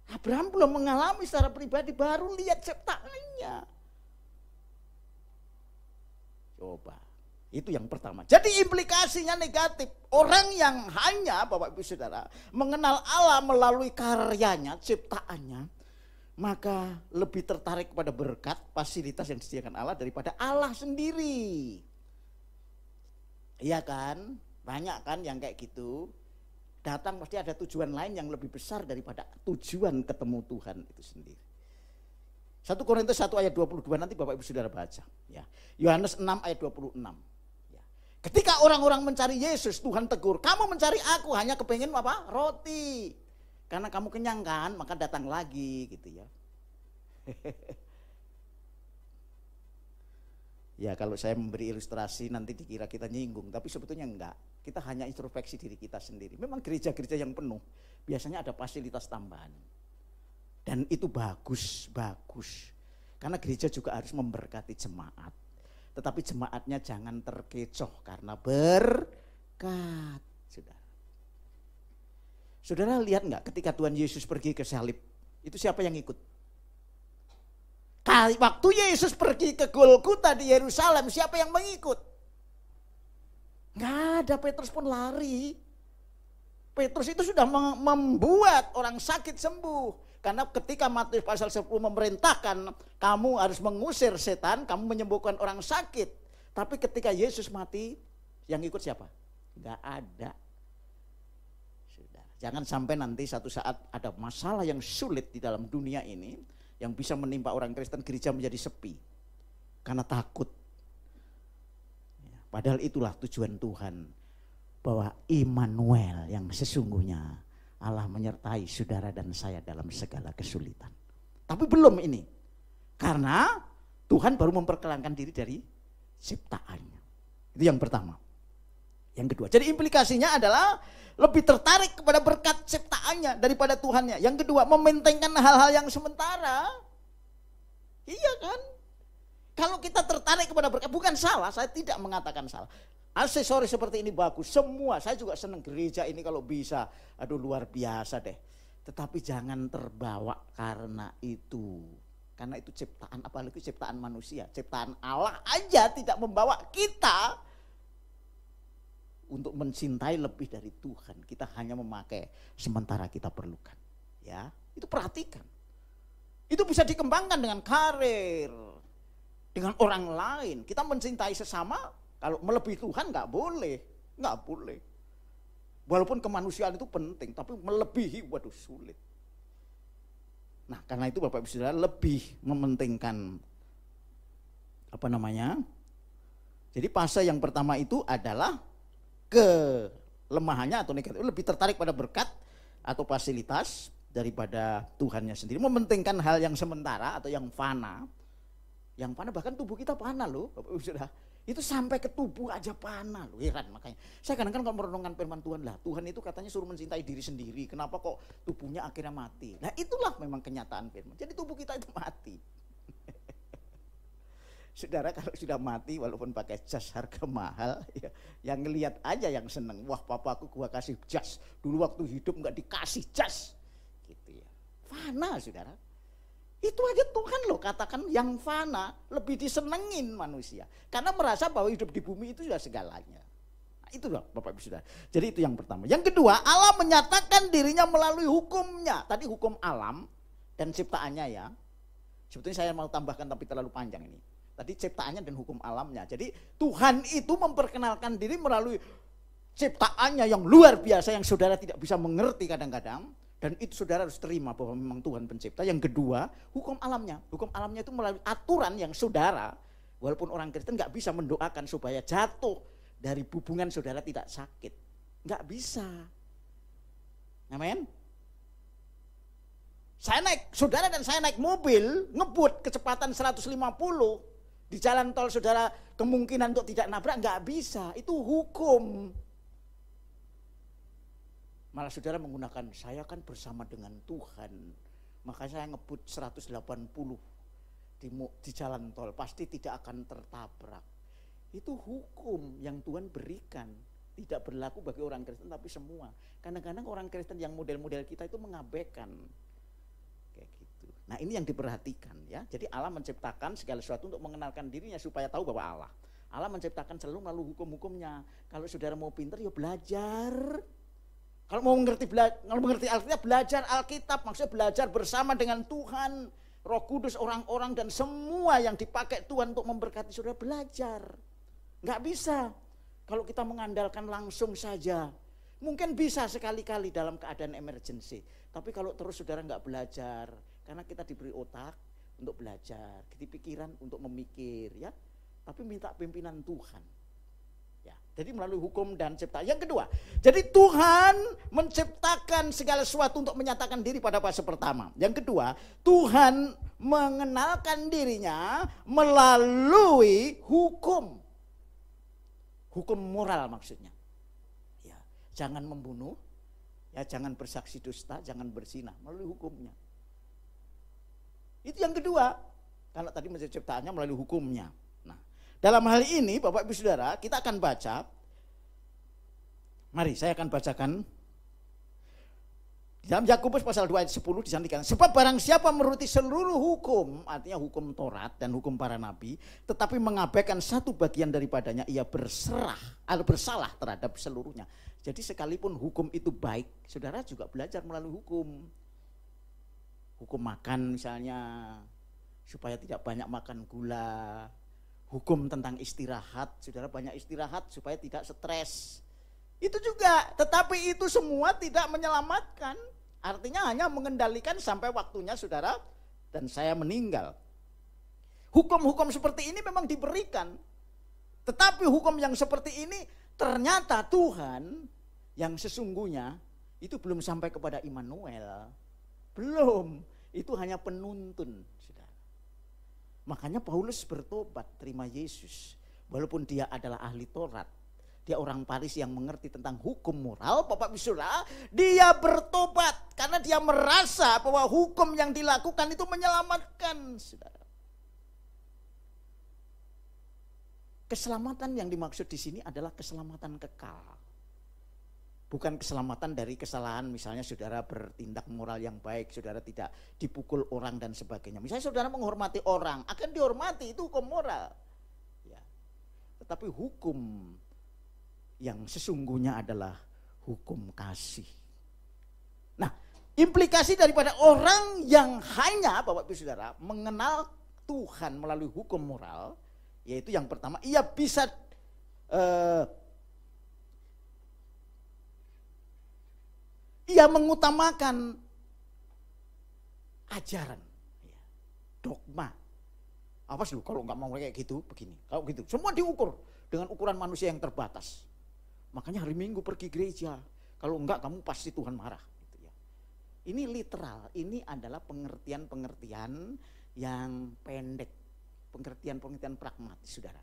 [SPEAKER 3] Abraham belum mengalami secara pribadi, baru lihat ciptaannya. Coba, itu yang pertama. Jadi implikasinya negatif. Orang yang hanya, Bapak Ibu Saudara, mengenal Allah melalui karyanya, ciptaannya, maka lebih tertarik kepada berkat, fasilitas yang disediakan Allah daripada Allah sendiri. Iya kan? Banyak kan yang kayak gitu. Datang pasti ada tujuan lain yang lebih besar daripada tujuan ketemu Tuhan itu sendiri. 1 Korintus 1 ayat 22 nanti Bapak Ibu Saudara baca. Ya. Yohanes 6 ayat 26. Ya. Ketika orang-orang mencari Yesus, Tuhan tegur, kamu mencari aku hanya kepengen apa? Roti. Karena kamu kenyang kan, maka datang lagi gitu ya. Ya kalau saya memberi ilustrasi nanti dikira kita nyinggung, tapi sebetulnya enggak. Kita hanya introspeksi diri kita sendiri. Memang gereja-gereja yang penuh biasanya ada fasilitas tambahan. Dan itu bagus. Karena gereja juga harus memberkati jemaat. Tetapi jemaatnya jangan terkecoh karena berkat. Saudara lihat enggak ketika Tuhan Yesus pergi ke salib, itu siapa yang ikut? Waktu Yesus pergi ke Golgota di Yerusalem, siapa yang mengikut? Nggak ada, Petrus pun lari. Petrus itu sudah membuat orang sakit sembuh. Karena ketika Matius pasal 10 memerintahkan kamu harus mengusir setan, kamu menyembuhkan orang sakit. Tapi ketika Yesus mati, yang ikut siapa? Nggak ada. Sudah. Jangan sampai nanti satu saat ada masalah yang sulit di dalam dunia ini, yang bisa menimpa orang Kristen, gereja menjadi sepi karena takut. Padahal itulah tujuan Tuhan, bahwa Immanuel yang sesungguhnya Allah menyertai saudara dan saya dalam segala kesulitan. Tapi belum ini, karena Tuhan baru memperkenalkan diri dari ciptaannya. Itu yang pertama. Yang kedua, jadi implikasinya adalah lebih tertarik kepada berkat ciptaannya daripada Tuhannya. Yang kedua, mementingkan hal-hal yang sementara. Iya kan? Kalau kita tertarik kepada berkat, bukan salah, saya tidak mengatakan salah. Aksesoris seperti ini bagus, semua. Saya juga senang gereja ini kalau bisa. Aduh luar biasa deh. Tetapi jangan terbawa karena itu. Karena itu ciptaan, apalagi ciptaan manusia. Ciptaan Allah aja tidak membawa kita untuk mencintai lebih dari Tuhan. Kita hanya memakai sementara kita perlukan. Ya, itu perhatikan. Itu bisa dikembangkan dengan karir, dengan orang lain. Kita mencintai sesama, kalau melebihi Tuhan nggak boleh. Walaupun kemanusiaan itu penting, tapi melebihi, waduh sulit. Nah, karena itu Bapak Ibu Saudara lebih mementingkan Jadi fase yang pertama itu adalah kelemahannya atau negatif, lebih tertarik pada berkat atau fasilitas daripada Tuhannya sendiri, mementingkan hal yang sementara atau yang fana. Yang fana, bahkan tubuh kita fana loh Bapak Ibu Saudara. Itu sampai ke tubuh aja fana loh, heran. Makanya saya kadang-kadang kalau merenungkan firman Tuhan, lah Tuhan itu katanya suruh mencintai diri sendiri, kenapa kok tubuhnya akhirnya mati? Nah itulah memang kenyataan firman. Jadi tubuh kita itu mati. Saudara kalau sudah mati walaupun pakai jas harga mahal, ya, yang ngelihat aja yang seneng. Wah papaku gua kasih jas, dulu waktu hidup nggak dikasih jas, gitu ya. Fana saudara. Itu aja Tuhan loh katakan yang fana lebih disenengin manusia, karena merasa bahwa hidup di bumi itu sudah segalanya. Nah, itu loh Bapak Ibu Saudara. Jadi itu yang pertama. Yang kedua, Allah menyatakan dirinya melalui hukumnya. Tadi hukum alam dan ciptaannya ya. Sebetulnya saya mau tambahkan tapi terlalu panjang ini. Tadi ciptaannya dan hukum alamnya. Jadi Tuhan itu memperkenalkan diri melalui ciptaannya yang luar biasa, yang saudara tidak bisa mengerti kadang-kadang. Dan itu saudara harus terima bahwa memang Tuhan pencipta. Yang kedua, hukum alamnya. Hukum alamnya itu melalui aturan yang saudara, walaupun orang Kristen gak bisa mendoakan supaya jatuh dari hubungan saudara tidak sakit. Gak bisa. Amin. Saudara dan saya naik mobil, ngebut kecepatan 150 di jalan tol, saudara kemungkinan untuk tidak nabrak nggak bisa, itu hukum. Malah saudara menggunakan, saya kan bersama dengan Tuhan, maka saya ngebut 180 di jalan tol, pasti tidak akan tertabrak. Itu hukum yang Tuhan berikan. Tidak berlaku bagi orang Kristen tapi semua. Kadang-kadang orang Kristen yang model-model kita itu mengabaikan. Kayak gitu. Nah ini yang diperhatikan ya. Jadi Allah menciptakan segala sesuatu untuk mengenalkan dirinya supaya tahu bahwa Allah. Allah menciptakan selalu melalui hukum-hukumnya. Kalau saudara mau pintar ya belajar. Kalau mau mengerti Alkitab, belajar Alkitab. Maksudnya belajar bersama dengan Tuhan. Roh Kudus, orang-orang dan semua yang dipakai Tuhan untuk memberkati saudara, belajar. Nggak bisa. Kalau kita mengandalkan langsung saja, mungkin bisa sekali-kali dalam keadaan emergency. Tapi kalau terus saudara nggak belajar, karena kita diberi otak untuk belajar, pikiran untuk memikir, ya. Tapi minta pimpinan Tuhan. Ya, jadi melalui hukum dan cipta. Yang kedua, jadi Tuhan menciptakan segala sesuatu untuk menyatakan diri pada fase pertama. Yang kedua, Tuhan mengenalkan dirinya melalui hukum. Hukum moral maksudnya. Ya, jangan membunuh, ya jangan bersaksi dusta, jangan berzina, melalui hukumnya. Itu yang kedua. Karena tadi menciptakannya melalui hukumnya. Nah, dalam hal ini Bapak Ibu Saudara, kita akan baca. Mari saya akan bacakan. Dalam Yakobus pasal 2 ayat 10 disantikan, sebab barang siapa menuruti seluruh hukum, artinya hukum Taurat dan hukum para nabi, tetapi mengabaikan satu bagian daripadanya, ia bersalah terhadap seluruhnya. Jadi sekalipun hukum itu baik, saudara juga belajar melalui hukum. Hukum makan misalnya, supaya tidak banyak makan gula. Hukum tentang istirahat, saudara banyak istirahat supaya tidak stres. Itu juga, tetapi itu semua tidak menyelamatkan. Artinya hanya mengendalikan sampai waktunya saudara dan saya meninggal. Hukum-hukum seperti ini memang diberikan. Tetapi hukum yang seperti ini ternyata Tuhan yang sesungguhnya itu belum sampai kepada Immanuel. Belum, itu hanya penuntun, saudara. Makanya Paulus bertobat, terima Yesus. Walaupun dia adalah ahli Taurat, dia orang Farisi yang mengerti tentang hukum moral, Bapak Ibu Saudara, dia bertobat karena dia merasa bahwa hukum yang dilakukan itu menyelamatkan, saudara. Keselamatan yang dimaksud di sini adalah keselamatan kekal. Bukan keselamatan dari kesalahan, misalnya saudara bertindak moral yang baik, saudara tidak dipukul orang dan sebagainya. Misalnya saudara menghormati orang, akan dihormati, itu hukum moral. Ya. Tetapi hukum yang sesungguhnya adalah hukum kasih. Nah, implikasi daripada orang yang hanya, Bapak Ibu Saudara, mengenal Tuhan melalui hukum moral, yaitu yang pertama, ia bisa ia mengutamakan ajaran, dogma. Apa sih kalau nggak mau kayak gitu, begini, kalau gitu, semua diukur dengan ukuran manusia yang terbatas. Makanya hari Minggu pergi gereja, kalau enggak kamu pasti Tuhan marah. Gitu ya. Ini literal, ini adalah pengertian-pengertian yang pendek, pengertian-pengertian pragmatis, saudara.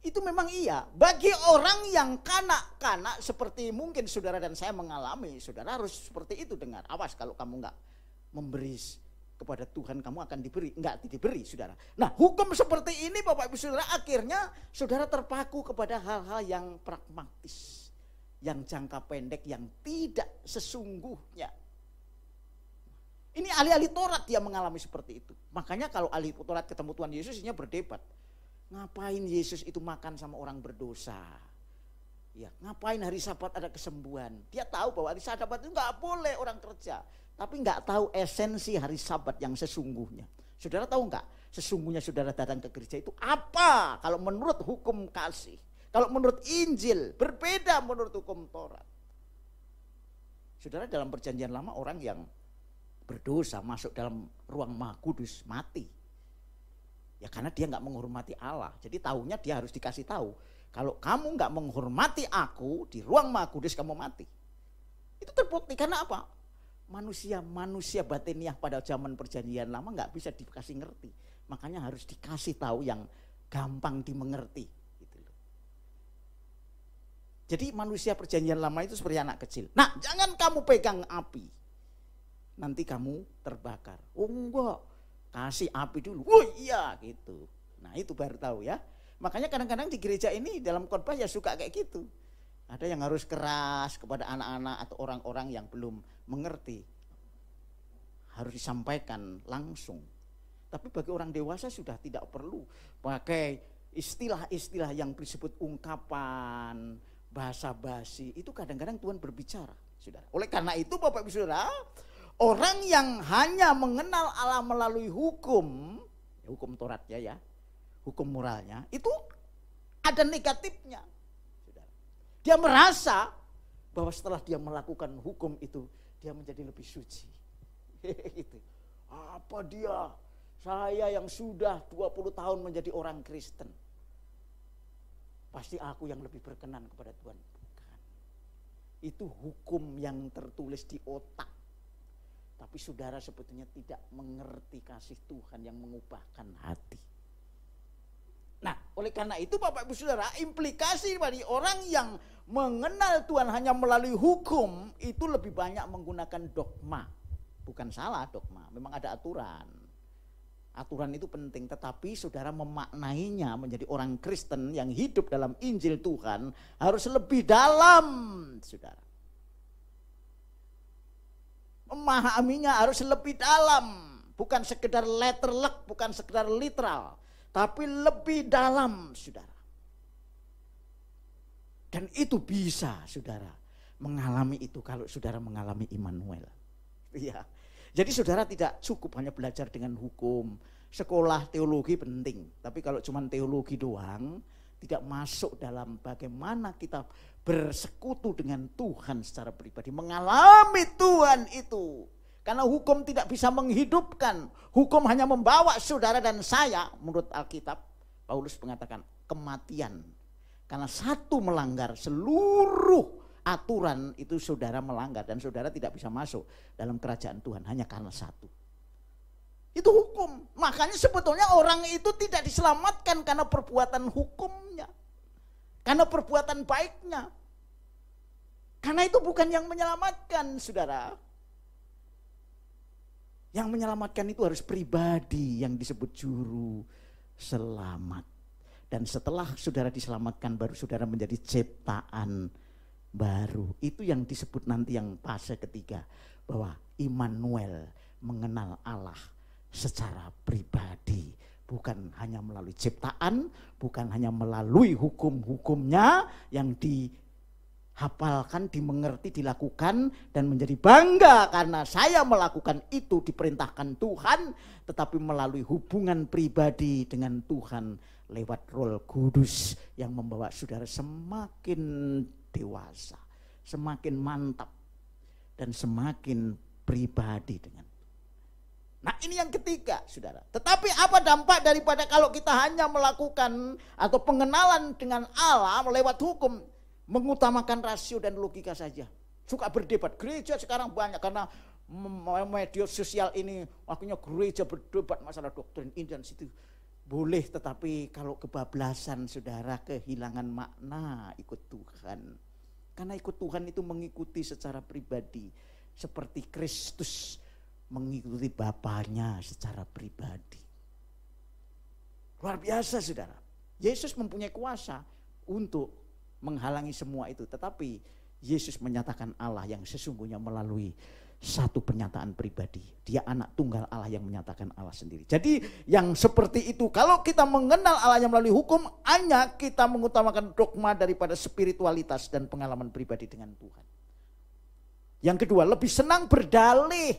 [SPEAKER 3] Itu memang iya, bagi orang yang kanak-kanak seperti mungkin saudara dan saya mengalami, saudara harus seperti itu dengar. Awas kalau kamu enggak memberi kepada Tuhan, kamu akan diberi, enggak diberi, saudara. Nah, hukum seperti ini Bapak Ibu Saudara, akhirnya saudara terpaku kepada hal-hal yang pragmatis, yang jangka pendek, yang tidak sesungguhnya. Ini ahli-ahli Taurat dia mengalami seperti itu. Makanya kalau ahli Taurat ketemu Tuhan Yesus, dia berdebat. Ngapain Yesus itu makan sama orang berdosa? Ya, ngapain hari Sabat ada kesembuhan? Dia tahu bahwa hari Sabat itu enggak boleh orang kerja. Tapi enggak tahu esensi hari Sabat yang sesungguhnya. Saudara tahu enggak? Sesungguhnya saudara datang ke gereja itu apa? Kalau menurut hukum kasih. Kalau menurut Injil, berbeda menurut hukum Taurat. Saudara, dalam perjanjian lama orang yang berdosa masuk dalam ruang Maha Kudus mati. Ya karena dia enggak menghormati Allah. Jadi tahunya dia harus dikasih tahu. Kalau kamu enggak menghormati aku di ruang Maha Kudus, kamu mati. Itu terbukti karena apa? manusia batiniah pada zaman perjanjian lama nggak bisa dikasih ngerti. Makanya harus dikasih tahu yang gampang dimengerti. Gitu loh. Jadi manusia perjanjian lama itu seperti anak kecil. Nah, jangan kamu pegang api. Nanti kamu terbakar. Oh enggak, kasih api dulu. Oh iya gitu. Nah itu baru tahu ya. Makanya kadang-kadang di gereja ini dalam khotbah ya suka kayak gitu. Ada yang harus keras kepada anak-anak atau orang-orang yang belum mengerti. Harus disampaikan langsung. Tapi bagi orang dewasa sudah tidak perlu pakai istilah-istilah yang disebut ungkapan, bahasa basi. Itu kadang-kadang Tuhan berbicara, saudara. Oleh karena itu Bapak Ibu Saudara, orang yang hanya mengenal Allah melalui hukum, hukum Tauratnya ya, hukum moralnya, itu ada negatifnya. Saudara. Dia merasa bahwa setelah dia melakukan hukum itu, dia menjadi lebih suci. Gitu. Apa dia? Saya yang sudah 20 tahun menjadi orang Kristen. Pasti aku yang lebih berkenan kepada Tuhan. Bukan. Itu hukum yang tertulis di otak. Tapi saudara sebetulnya tidak mengerti kasih Tuhan yang mengubahkan hati. Nah, oleh karena itu Bapak Ibu Saudara, implikasi bagi orang yang mengenal Tuhan hanya melalui hukum itu lebih banyak menggunakan dogma. Bukan salah dogma, memang ada aturan. Aturan itu penting, tetapi saudara memaknainya menjadi orang Kristen yang hidup dalam Injil Tuhan harus lebih dalam, saudara. Memahaminya harus lebih dalam, bukan sekedar letterlek, bukan sekedar literal, tapi lebih dalam, saudara. Dan itu bisa, saudara, mengalami itu kalau saudara mengalami Immanuel. Iya. Jadi saudara tidak cukup hanya belajar dengan hukum, sekolah teologi penting. Tapi kalau cuma teologi doang, tidak masuk dalam bagaimana kita bersekutu dengan Tuhan secara pribadi. Mengalami Tuhan itu. Karena hukum tidak bisa menghidupkan. Hukum hanya membawa saudara dan saya, menurut Alkitab, Paulus mengatakan kematian. Karena satu melanggar seluruh aturan itu saudara melanggar dan saudara tidak bisa masuk dalam kerajaan Tuhan hanya karena satu. Itu hukum. Makanya sebetulnya orang itu tidak diselamatkan karena perbuatan hukumnya. Karena perbuatan baiknya. Karena itu bukan yang menyelamatkan, saudara. Yang menyelamatkan itu harus pribadi yang disebut juru selamat. Dan setelah saudara diselamatkan baru saudara menjadi ciptaan baru. Itu yang disebut nanti yang fase ketiga, bahwa Immanuel mengenal Allah secara pribadi, bukan hanya melalui ciptaan, bukan hanya melalui hukum-hukumnya yang dihafalkan, dimengerti, dilakukan dan menjadi bangga karena saya melakukan itu diperintahkan Tuhan, tetapi melalui hubungan pribadi dengan Tuhan lewat Roh Kudus yang membawa saudara semakin dewasa, semakin mantap dan semakin pribadi dengan. Nah ini yang ketiga, saudara. Tetapi apa dampak daripada kalau kita hanya melakukan atau pengenalan dengan Allah lewat hukum, mengutamakan rasio dan logika saja. Suka berdebat. Gereja sekarang banyak karena media sosial ini, akhirnya gereja berdebat masalah doktrin ini dan situ. Boleh, tetapi kalau kebablasan saudara, kehilangan makna ikut Tuhan. Karena ikut Tuhan itu mengikuti secara pribadi. Seperti Kristus mengikuti Bapaknya secara pribadi. Luar biasa saudara. Yesus mempunyai kuasa untuk menghalangi semua itu. Tetapi Yesus menyatakan Allah yang sesungguhnya melalui satu pernyataan pribadi. Dia anak tunggal Allah yang menyatakan Allah sendiri. Jadi yang seperti itu, kalau kita mengenal Allah yang melalui hukum, hanya kita mengutamakan dogma daripada spiritualitas dan pengalaman pribadi dengan Tuhan. Yang kedua, lebih senang berdalih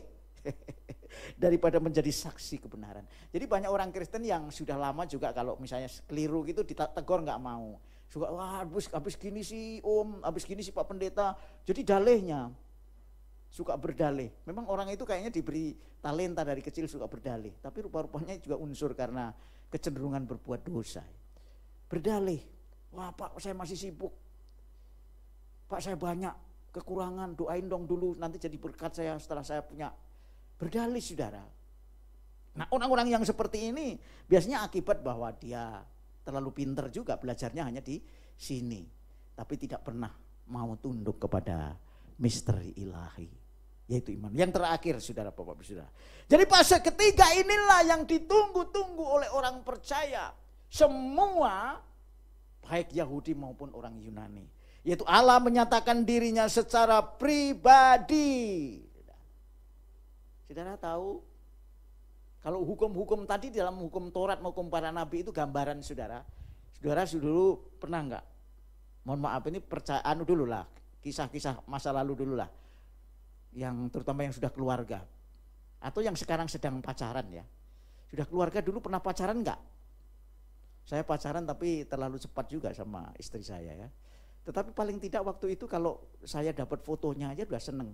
[SPEAKER 3] daripada menjadi saksi kebenaran. Jadi banyak orang Kristen yang sudah lama juga kalau misalnya keliru gitu ditegur nggak mau. Suka, wah habis gini sih om, habis gini sih Pak Pendeta. Jadi dalihnya suka berdalih. Memang orang itu kayaknya diberi talenta dari kecil suka berdalih. Tapi rupa-rupanya juga unsur karena kecenderungan berbuat dosa. Berdalih. Wah Pak saya masih sibuk. Pak saya banyak kekurangan, doain dong dulu nanti jadi berkat saya setelah saya punya. Berdalih saudara. Nah orang-orang yang seperti ini biasanya akibat bahwa dia terlalu pintar juga, belajarnya hanya di sini. Tapi tidak pernah mau tunduk kepada misteri ilahi, yaitu iman. Yang terakhir saudara Bapak Saudara. Jadi fase ketiga inilah yang ditunggu-tunggu oleh orang percaya. Semua baik Yahudi maupun orang Yunani. Yaitu Allah menyatakan dirinya secara pribadi. Saudara tahu, kalau hukum-hukum tadi dalam hukum Taurat maupun para nabi itu gambaran saudara. Saudara dulu pernah enggak? Mohon maaf ini percayaan dulu lah. Kisah-kisah masa lalu dulu lah. Yang terutama yang sudah keluarga. Atau yang sekarang sedang pacaran ya. Sudah keluarga dulu pernah pacaran enggak? Saya pacaran tapi terlalu cepat juga sama istri saya ya. Tetapi paling tidak waktu itu kalau saya dapat fotonya aja udah seneng.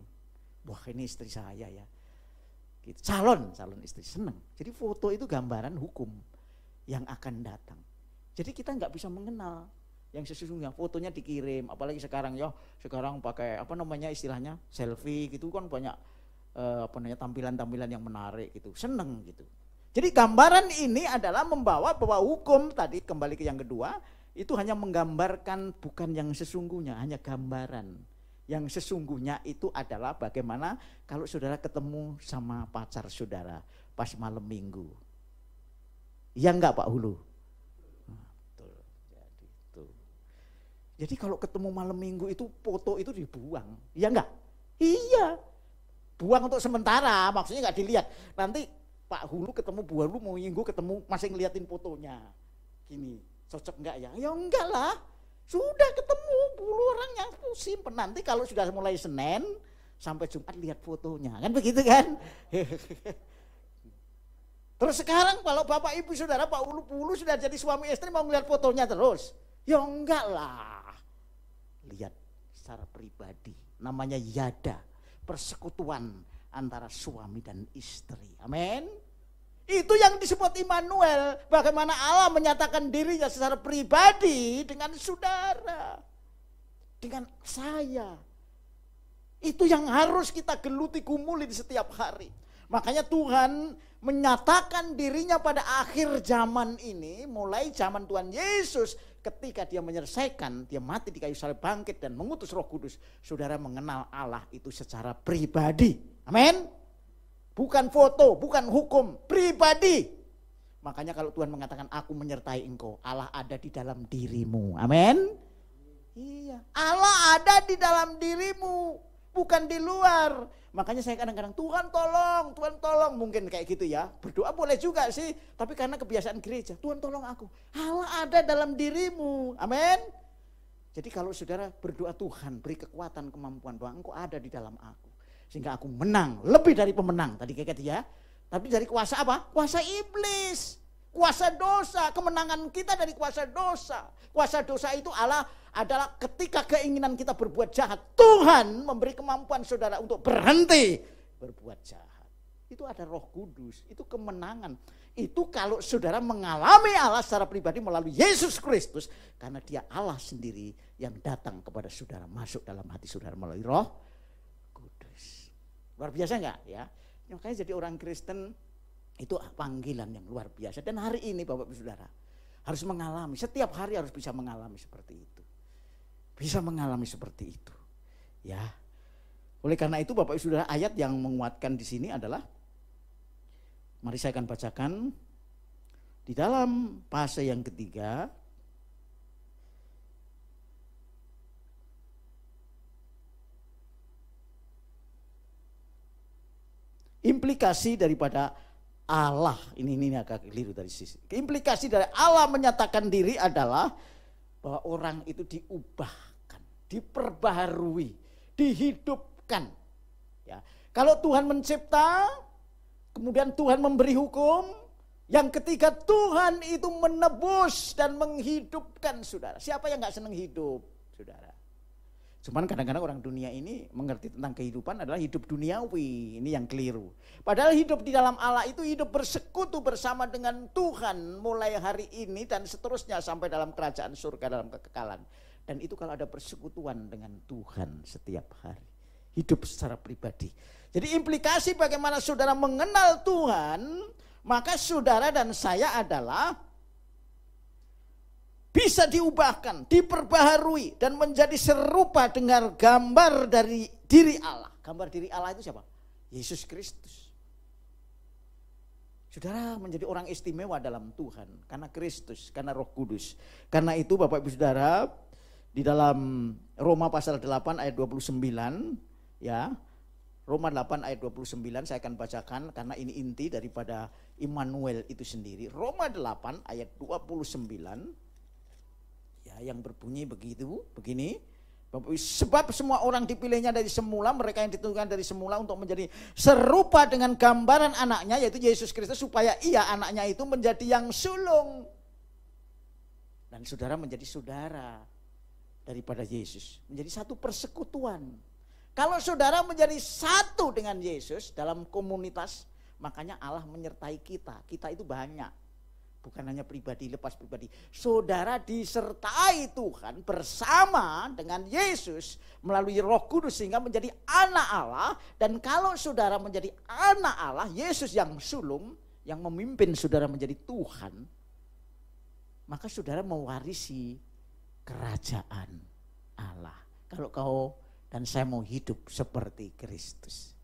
[SPEAKER 3] Wah ini istri saya ya. Gitu. Calon istri seneng. Jadi foto itu gambaran hukum yang akan datang. Jadi kita nggak bisa mengenal yang sesungguhnya. Fotonya dikirim, apalagi sekarang ya. Sekarang pakai apa namanya istilahnya selfie gitu kan banyak tampilan-tampilan yang menarik gitu. Seneng gitu. Jadi gambaran ini adalah membawa bahwa hukum tadi kembali ke yang kedua itu hanya menggambarkan bukan yang sesungguhnya, hanya gambaran. Yang sesungguhnya itu adalah bagaimana kalau saudara ketemu sama pacar saudara pas malam minggu. Iya enggak Pak Hulu? Betul. Jadi kalau ketemu malam minggu itu foto itu dibuang. Iya enggak? Iya. Buang untuk sementara, maksudnya enggak dilihat. Nanti Pak Hulu ketemu Bu Hulu mau minggu ketemu masih ngeliatin fotonya. Gini, cocok enggak ya? Ya enggak lah. Sudah ketemu bulu orangnya simpen. Nanti kalau sudah mulai Senin sampai Jumat lihat fotonya. Kan begitu kan? Terus sekarang kalau Bapak Ibu Saudara Pak Hulu sudah jadi suami istri mau ngeliat fotonya terus. Ya enggak lah. Lihat secara pribadi. Namanya yada. Persekutuan antara suami dan istri. Amin. Itu yang disebut Immanuel. Bagaimana Allah menyatakan dirinya secara pribadi dengan saudara. Dengan saya. Itu yang harus kita geluti gumuli di setiap hari. Makanya Tuhan menyatakan dirinya pada akhir zaman ini. Mulai zaman Tuhan Yesus. Ketika dia menyelesaikan, dia mati di kayu salib, bangkit dan mengutus Roh Kudus. Saudara mengenal Allah itu secara pribadi. Amin. Bukan foto, bukan hukum, pribadi. Makanya kalau Tuhan mengatakan aku menyertai engkau, Allah ada di dalam dirimu. Amin. Iya, Allah ada di dalam dirimu, bukan di luar. Makanya saya kadang-kadang Tuhan tolong, mungkin kayak gitu ya. Berdoa boleh juga sih, tapi karena kebiasaan gereja, Tuhan tolong aku. Allah ada dalam dirimu. Amin. Jadi kalau saudara berdoa Tuhan beri kekuatan, kemampuan bahwa engkau ada di dalam aku. Sehingga aku menang, lebih dari pemenang. Tadi kayak gitu ya. Tapi dari kuasa apa? Kuasa iblis. Kuasa dosa. Kemenangan kita dari kuasa dosa. Kuasa dosa itu Allah adalah ketika keinginan kita berbuat jahat. Tuhan memberi kemampuan saudara untuk berhenti berbuat jahat. Itu ada Roh Kudus. Itu kemenangan. Itu kalau saudara mengalami Allah secara pribadi melalui Yesus Kristus. Karena dia Allah sendiri yang datang kepada saudara. Masuk dalam hati saudara melalui Roh Kudus. Luar biasa enggak ya? Makanya jadi orang Kristen itu panggilan yang luar biasa. Dan hari ini Bapak Ibu Saudara harus mengalami, setiap hari harus bisa mengalami seperti itu. Bisa mengalami seperti itu. Ya. Oleh karena itu Bapak Ibu Saudara ayat yang menguatkan di sini adalah, mari saya akan bacakan di dalam fase yang ketiga. Implikasi daripada Allah, ini agak keliru dari sisi. Implikasi dari Allah menyatakan diri adalah bahwa orang itu diubahkan, diperbaharui, dihidupkan. Ya. Kalau Tuhan mencipta, kemudian Tuhan memberi hukum, yang ketiga Tuhan itu menebus dan menghidupkan saudara. Siapa yang gak senang hidup, saudara? Cuman kadang-kadang orang dunia ini mengerti tentang kehidupan adalah hidup duniawi. Ini yang keliru. Padahal hidup di dalam Allah itu hidup bersekutu bersama dengan Tuhan mulai hari ini dan seterusnya sampai dalam kerajaan surga dalam kekekalan. Dan itu kalau ada persekutuan dengan Tuhan setiap hari. Hidup secara pribadi. Jadi implikasi bagaimana saudara mengenal Tuhan, maka saudara dan saya adalah bisa diubahkan, diperbaharui, dan menjadi serupa dengan gambar dari diri Allah. Gambar diri Allah itu siapa? Yesus Kristus. Saudara menjadi orang istimewa dalam Tuhan karena Kristus, karena Roh Kudus. Karena itu Bapak Ibu Saudara, di dalam Roma pasal 8 ayat 29, ya, Roma 8 ayat 29 saya akan bacakan karena ini inti daripada Immanuel itu sendiri. Roma 8 ayat 29, ya, yang berbunyi begini. Sebab semua orang dipilihnya dari semula, mereka yang ditentukan dari semula untuk menjadi serupa dengan gambaran anaknya, yaitu Yesus Kristus, supaya ia anaknya itu menjadi yang sulung. Dan saudara menjadi saudara daripada Yesus, menjadi satu persekutuan. Kalau saudara menjadi satu dengan Yesus dalam komunitas, makanya Allah menyertai kita. Kita itu banyak. Bukan hanya pribadi, lepas pribadi. Saudara disertai Tuhan bersama dengan Yesus melalui Roh Kudus sehingga menjadi anak Allah. Dan kalau saudara menjadi anak Allah, Yesus yang sulung, yang memimpin saudara menjadi Tuhan, maka saudara mewarisi kerajaan Allah. Kalau kau dan saya mau hidup seperti Kristus.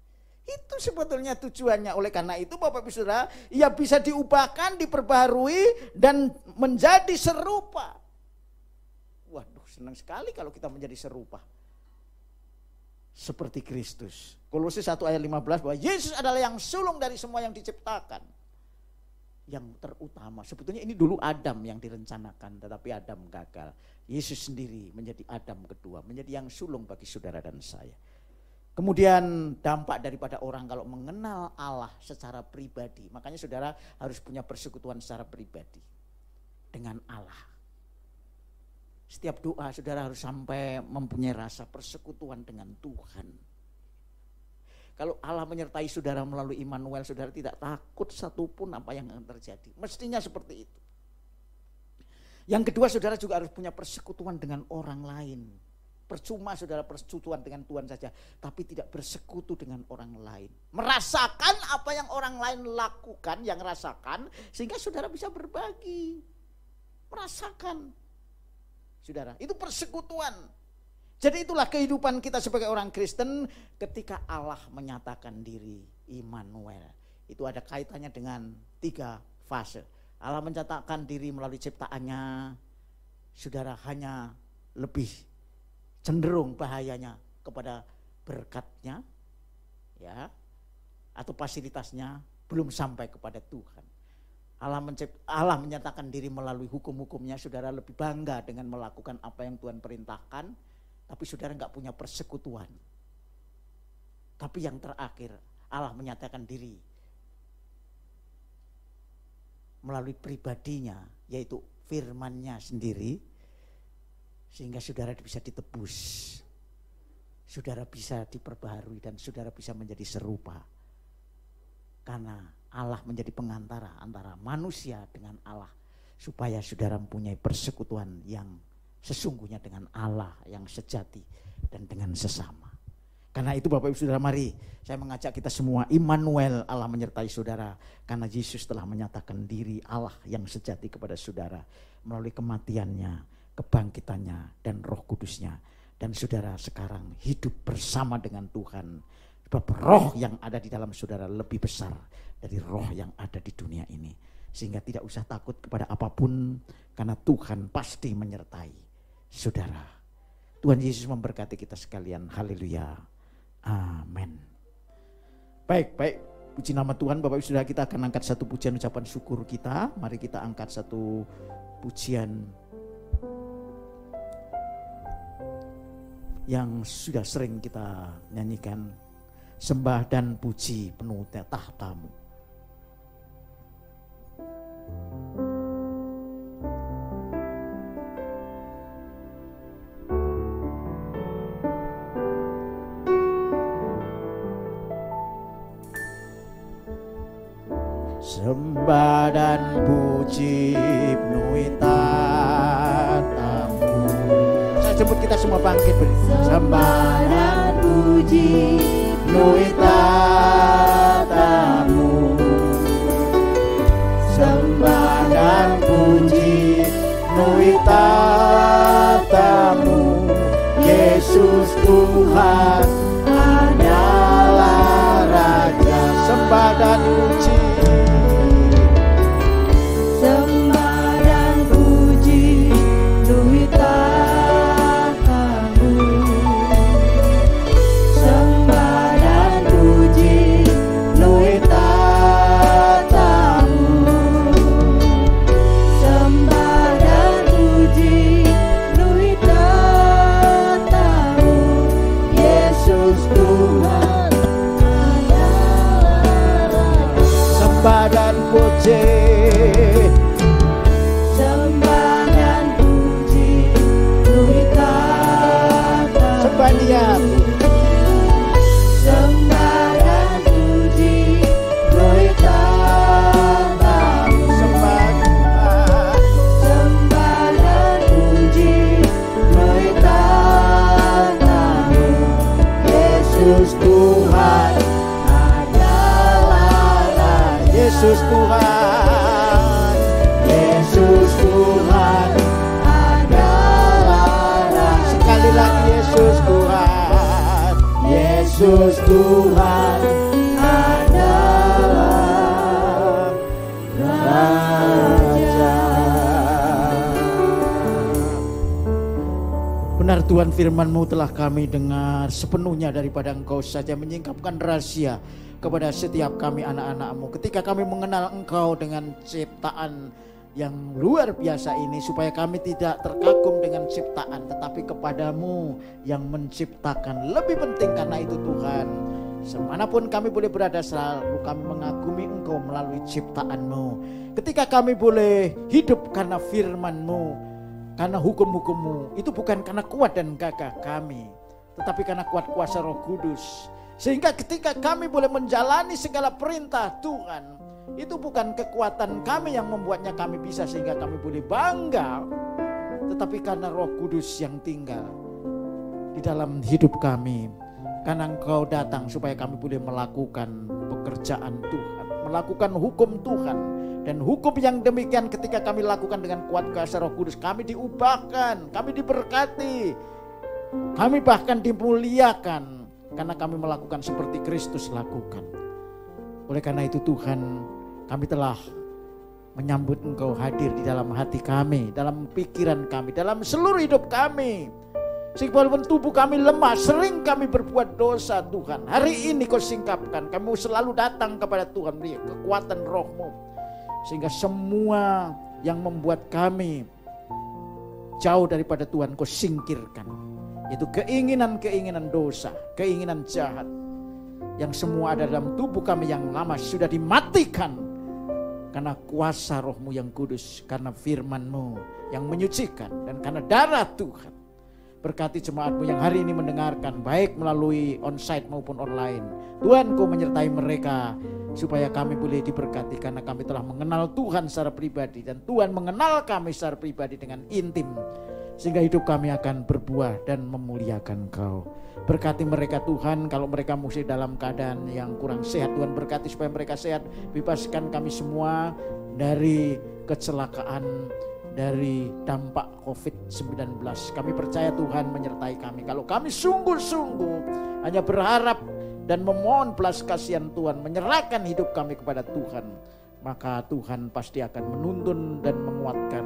[SPEAKER 3] Itu sebetulnya tujuannya. Oleh karena itu Bapak Ibu Saudara, ia bisa diubahkan, diperbaharui, dan menjadi serupa. Waduh, senang sekali kalau kita menjadi serupa seperti Kristus. Kolose 1 ayat 15 bahwa Yesus adalah yang sulung dari semua yang diciptakan. Yang terutama, sebetulnya ini dulu Adam yang direncanakan, tetapi Adam gagal. Yesus sendiri menjadi Adam kedua, menjadi yang sulung bagi saudara dan saya. Kemudian dampak daripada orang kalau mengenal Allah secara pribadi. Makanya saudara harus punya persekutuan secara pribadi dengan Allah. Setiap doa saudara harus sampai mempunyai rasa persekutuan dengan Tuhan. Kalau Allah menyertai saudara melalui Immanuel, saudara tidak takut satupun apa yang akan terjadi. Mestinya seperti itu. Yang kedua, saudara juga harus punya persekutuan dengan orang lain. Percuma saudara persekutuan dengan Tuhan saja, tapi tidak bersekutu dengan orang lain. Merasakan apa yang orang lain lakukan, yang rasakan, sehingga saudara bisa berbagi. Merasakan. Saudara, itu persekutuan. Jadi itulah kehidupan kita sebagai orang Kristen ketika Allah menyatakan diri, Immanuel. Itu ada kaitannya dengan 3 fase. Allah menyatakan diri melalui ciptaannya, saudara, hanya lebih cenderung bahayanya kepada berkatnya, ya, atau fasilitasnya belum sampai kepada Tuhan. Allah menyatakan diri melalui hukum-hukumnya, saudara lebih bangga dengan melakukan apa yang Tuhan perintahkan, tapi saudara nggak punya persekutuan. Tapi yang terakhir, Allah menyatakan diri melalui pribadinya, yaitu firman-Nya sendiri, sehingga saudara bisa ditebus, saudara bisa diperbaharui, dan saudara bisa menjadi serupa. Karena Allah menjadi pengantara antara manusia dengan Allah, supaya saudara mempunyai persekutuan yang sesungguhnya dengan Allah yang sejati dan dengan sesama. Karena itu Bapak Ibu Saudara, mari saya mengajak kita semua, Immanuel, Allah menyertai saudara. Karena Yesus telah menyatakan diri Allah yang sejati kepada saudara melalui kematiannya, kebangkitannya, dan Roh Kudusnya. Dan saudara sekarang hidup bersama dengan Tuhan. Sebab roh yang ada di dalam saudara lebih besar dari roh yang ada di dunia ini. Sehingga tidak usah takut kepada apapun, karena Tuhan pasti menyertai saudara. Tuhan Yesus memberkati kita sekalian. Haleluya. Amin. Baik. Puji nama Tuhan. Bapak Ibu Saudara, kita akan angkat satu pujian ucapan syukur kita. Mari kita angkat satu pujian yang sudah sering kita nyanyikan. Sembah dan puji penuh tahta-Mu. Sembah dan puji penuhi tahta-Mu. jemput kita semua bangkit.
[SPEAKER 2] Sembah dan puji nuitatamu,
[SPEAKER 3] sembah dan puji nuitatamu, Yesus Tuhan adalah Raja. Sembah dan puji,
[SPEAKER 2] sembah dan puji nuitatamu, sembah dan puji nuitatamu, sembah dan puji nuitatamu, Yesus Tuhan adalah Raja.
[SPEAKER 3] sembah dan puji,
[SPEAKER 2] Sembah dan puji nuitatamu,
[SPEAKER 3] sembah Dia,
[SPEAKER 2] sembah dan puji nuitatamu,
[SPEAKER 3] sembah Tuhan.
[SPEAKER 2] sembah dan puji nuitatamu, Yesus Tuhan adalah Raja.
[SPEAKER 3] Yesus Tuhan,
[SPEAKER 2] Yesus Tuhan adalah Raja.
[SPEAKER 3] sekali lagi Yesus Tuhan,
[SPEAKER 2] Yesus Tuhan adalah Raja.
[SPEAKER 3] Benar Tuhan, firman-Mu telah kami dengar sepenuhnya daripada Engkau saja menyingkapkan rahasia kepada setiap kami anak-anak-Mu. Ketika kami mengenal Engkau dengan ciptaan yang luar biasa ini, supaya kami tidak terkagum dengan ciptaan, tetapi kepadamu yang menciptakan. Lebih penting karena itu Tuhan, semanapun kami boleh berada, selalu kami mengagumi Engkau melalui ciptaan-Mu. Ketika kami boleh hidup karena firman-Mu, karena hukum-hukum-Mu, itu bukan karena kuat dan gagah kami, tetapi karena kuat kuasa Roh Kudus. Sehingga ketika kami boleh menjalani segala perintah Tuhan, itu bukan kekuatan kami yang membuatnya kami bisa sehingga kami boleh bangga, tetapi karena Roh Kudus yang tinggal di dalam hidup kami. Karena Engkau datang supaya kami boleh melakukan pekerjaan Tuhan, melakukan hukum Tuhan. Dan hukum yang demikian ketika kami lakukan dengan kuat kuasa Roh Kudus, kami diubahkan, kami diberkati, kami bahkan dimuliakan karena kami melakukan seperti Kristus lakukan. Oleh karena itu Tuhan, kami telah menyambut Engkau hadir di dalam hati kami, dalam pikiran kami, dalam seluruh hidup kami. Sehingga walaupun tubuh kami lemah, sering kami berbuat dosa Tuhan, hari ini Kau singkapkan, kami selalu datang kepada Tuhan, beri kekuatan Roh-Mu, sehingga semua yang membuat kami jauh daripada Tuhan Kau singkirkan. Itu keinginan-keinginan dosa, keinginan jahat, yang semua ada dalam tubuh kami yang lama sudah dimatikan karena kuasa Roh-Mu yang kudus, karena firman-Mu yang menyucikan, dan karena darah Tuhan. Berkati jemaat-Mu yang hari ini mendengarkan, baik melalui onsite maupun online. Tuhan, Kau menyertai mereka supaya kami boleh diberkati, karena kami telah mengenal Tuhan secara pribadi, dan Tuhan mengenal kami secara pribadi dengan intim, sehingga hidup kami akan berbuah dan memuliakan Kau. Berkati mereka Tuhan, kalau mereka mesti dalam keadaan yang kurang sehat, Tuhan berkati supaya mereka sehat. Bebaskan kami semua dari kecelakaan, dari dampak COVID-19. Kami percaya Tuhan menyertai kami. Kalau kami sungguh-sungguh hanya berharap dan memohon belas kasihan Tuhan, menyerahkan hidup kami kepada Tuhan, maka Tuhan pasti akan menuntun dan menguatkan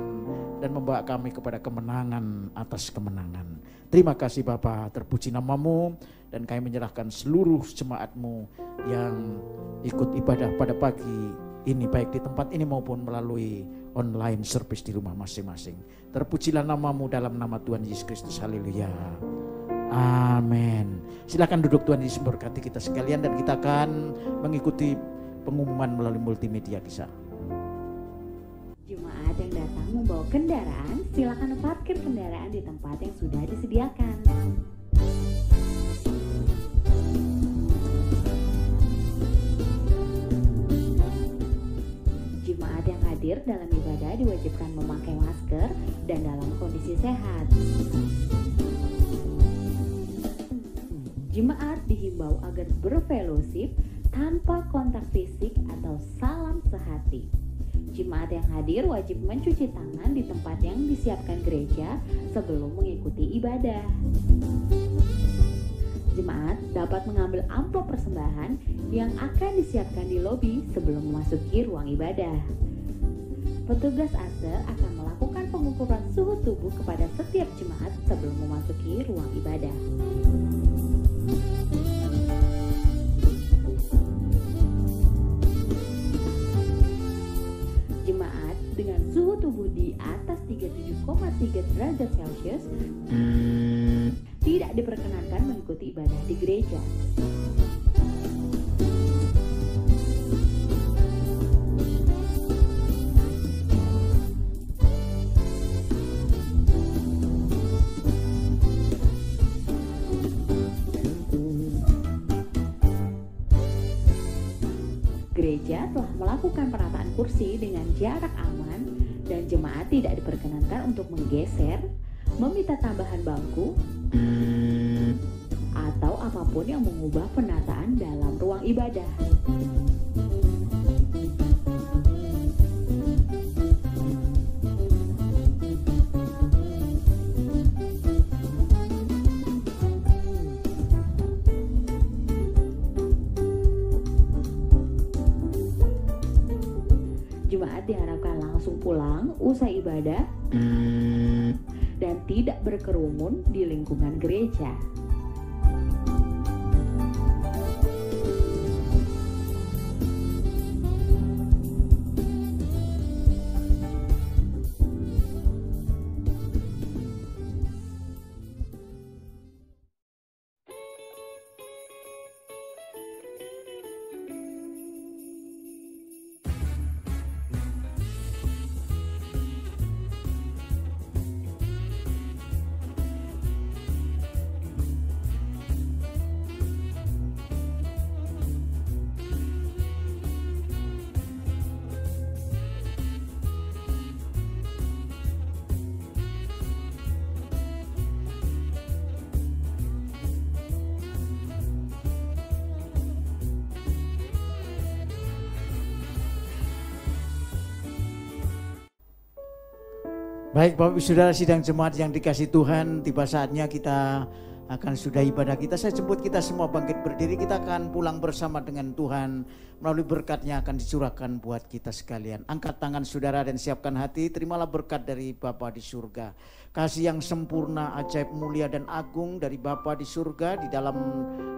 [SPEAKER 3] dan membawa kami kepada kemenangan atas kemenangan. Terima kasih Bapa, terpuji nama-Mu, dan kami menyerahkan seluruh jemaat-Mu yang ikut ibadah pada pagi ini, baik di tempat ini maupun melalui online service di rumah masing-masing. Terpujilah nama-Mu dalam nama Tuhan Yesus Kristus. Haleluya. Amin. Silakan duduk, Tuhan Yesus memberkati kita sekalian, dan kita akan mengikuti pengumuman melalui multimedia kisah.
[SPEAKER 4] Jemaat yang datang membawa kendaraan, silakan parkir kendaraan di tempat yang sudah disediakan. Jemaat yang hadir dalam ibadah diwajibkan memakai masker dan dalam kondisi sehat. Jemaat dihimbau agar berfellowship tanpa kontak fisik atau salam sehati. Jemaat yang hadir wajib mencuci tangan di tempat yang disiapkan gereja sebelum mengikuti ibadah. Jemaat dapat mengambil amplop persembahan yang akan disiapkan di lobi sebelum memasuki ruang ibadah. Petugas ASER akan melakukan pengukuran suhu tubuh kepada setiap jemaat sebelum memasuki ruang ibadah. Jemaat dengan suhu tubuh di atas 37,3 derajat Celcius tidak diperkenankan mengikuti ibadah di gereja. Gereja telah melakukan penataan kursi dengan jarak aman dan jemaat tidak diperkenankan untuk menggeser, meminta tambahan bangku, atau apapun yang mengubah penataan dalam ruang ibadah. Jemaat diharapkan langsung pulang usai ibadah dan tidak berkerumun di lingkungan gereja.
[SPEAKER 3] Baik Bapak Ibu Saudara sidang jemaat yang dikasihi Tuhan, tiba saatnya kita akan sudah ibadah kita. Saya jemput kita semua bangkit berdiri, kita akan pulang bersama dengan Tuhan melalui berkat-Nya akan dicurahkan buat kita sekalian. Angkat tangan saudara dan siapkan hati, terimalah berkat dari Bapa di surga. Kasih yang sempurna, ajaib, mulia dan agung dari Bapa di surga di dalam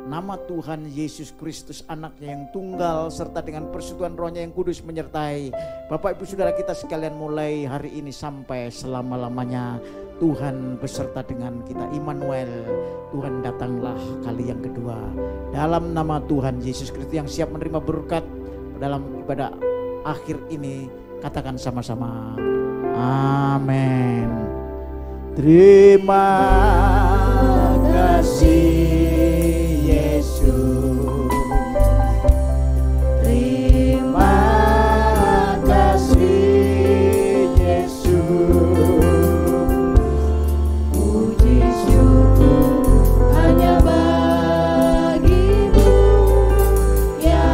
[SPEAKER 3] nama Tuhan Yesus Kristus anaknya yang tunggal serta dengan persekutuan rohnya yang kudus menyertai Bapak Ibu Saudara kita sekalian mulai hari ini sampai selama-lamanya. Tuhan beserta dengan kita, Immanuel, Tuhan datanglah kali yang kedua. Dalam nama Tuhan Yesus Kristus yang siap menerima berkat dalam ibadah akhir ini, katakan sama-sama, amin. Terima kasih Yesus, terima kasih Yesus, puji syukur hanya bagimu ya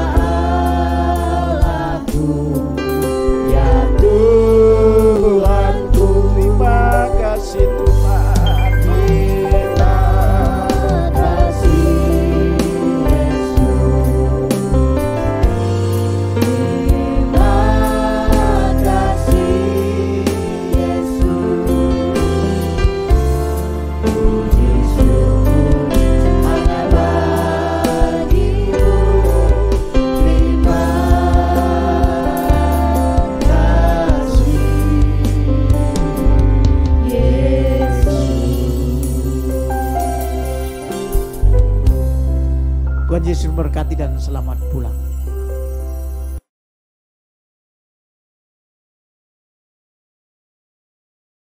[SPEAKER 3] Allahku, ya Tuhanku. Terima kasih Tuhan, terima kasih Yesus, terima kasih Yesus, puji syukur hanya bagimu, terima kasih Tuhan Yesus memberkati dan selamat pulang.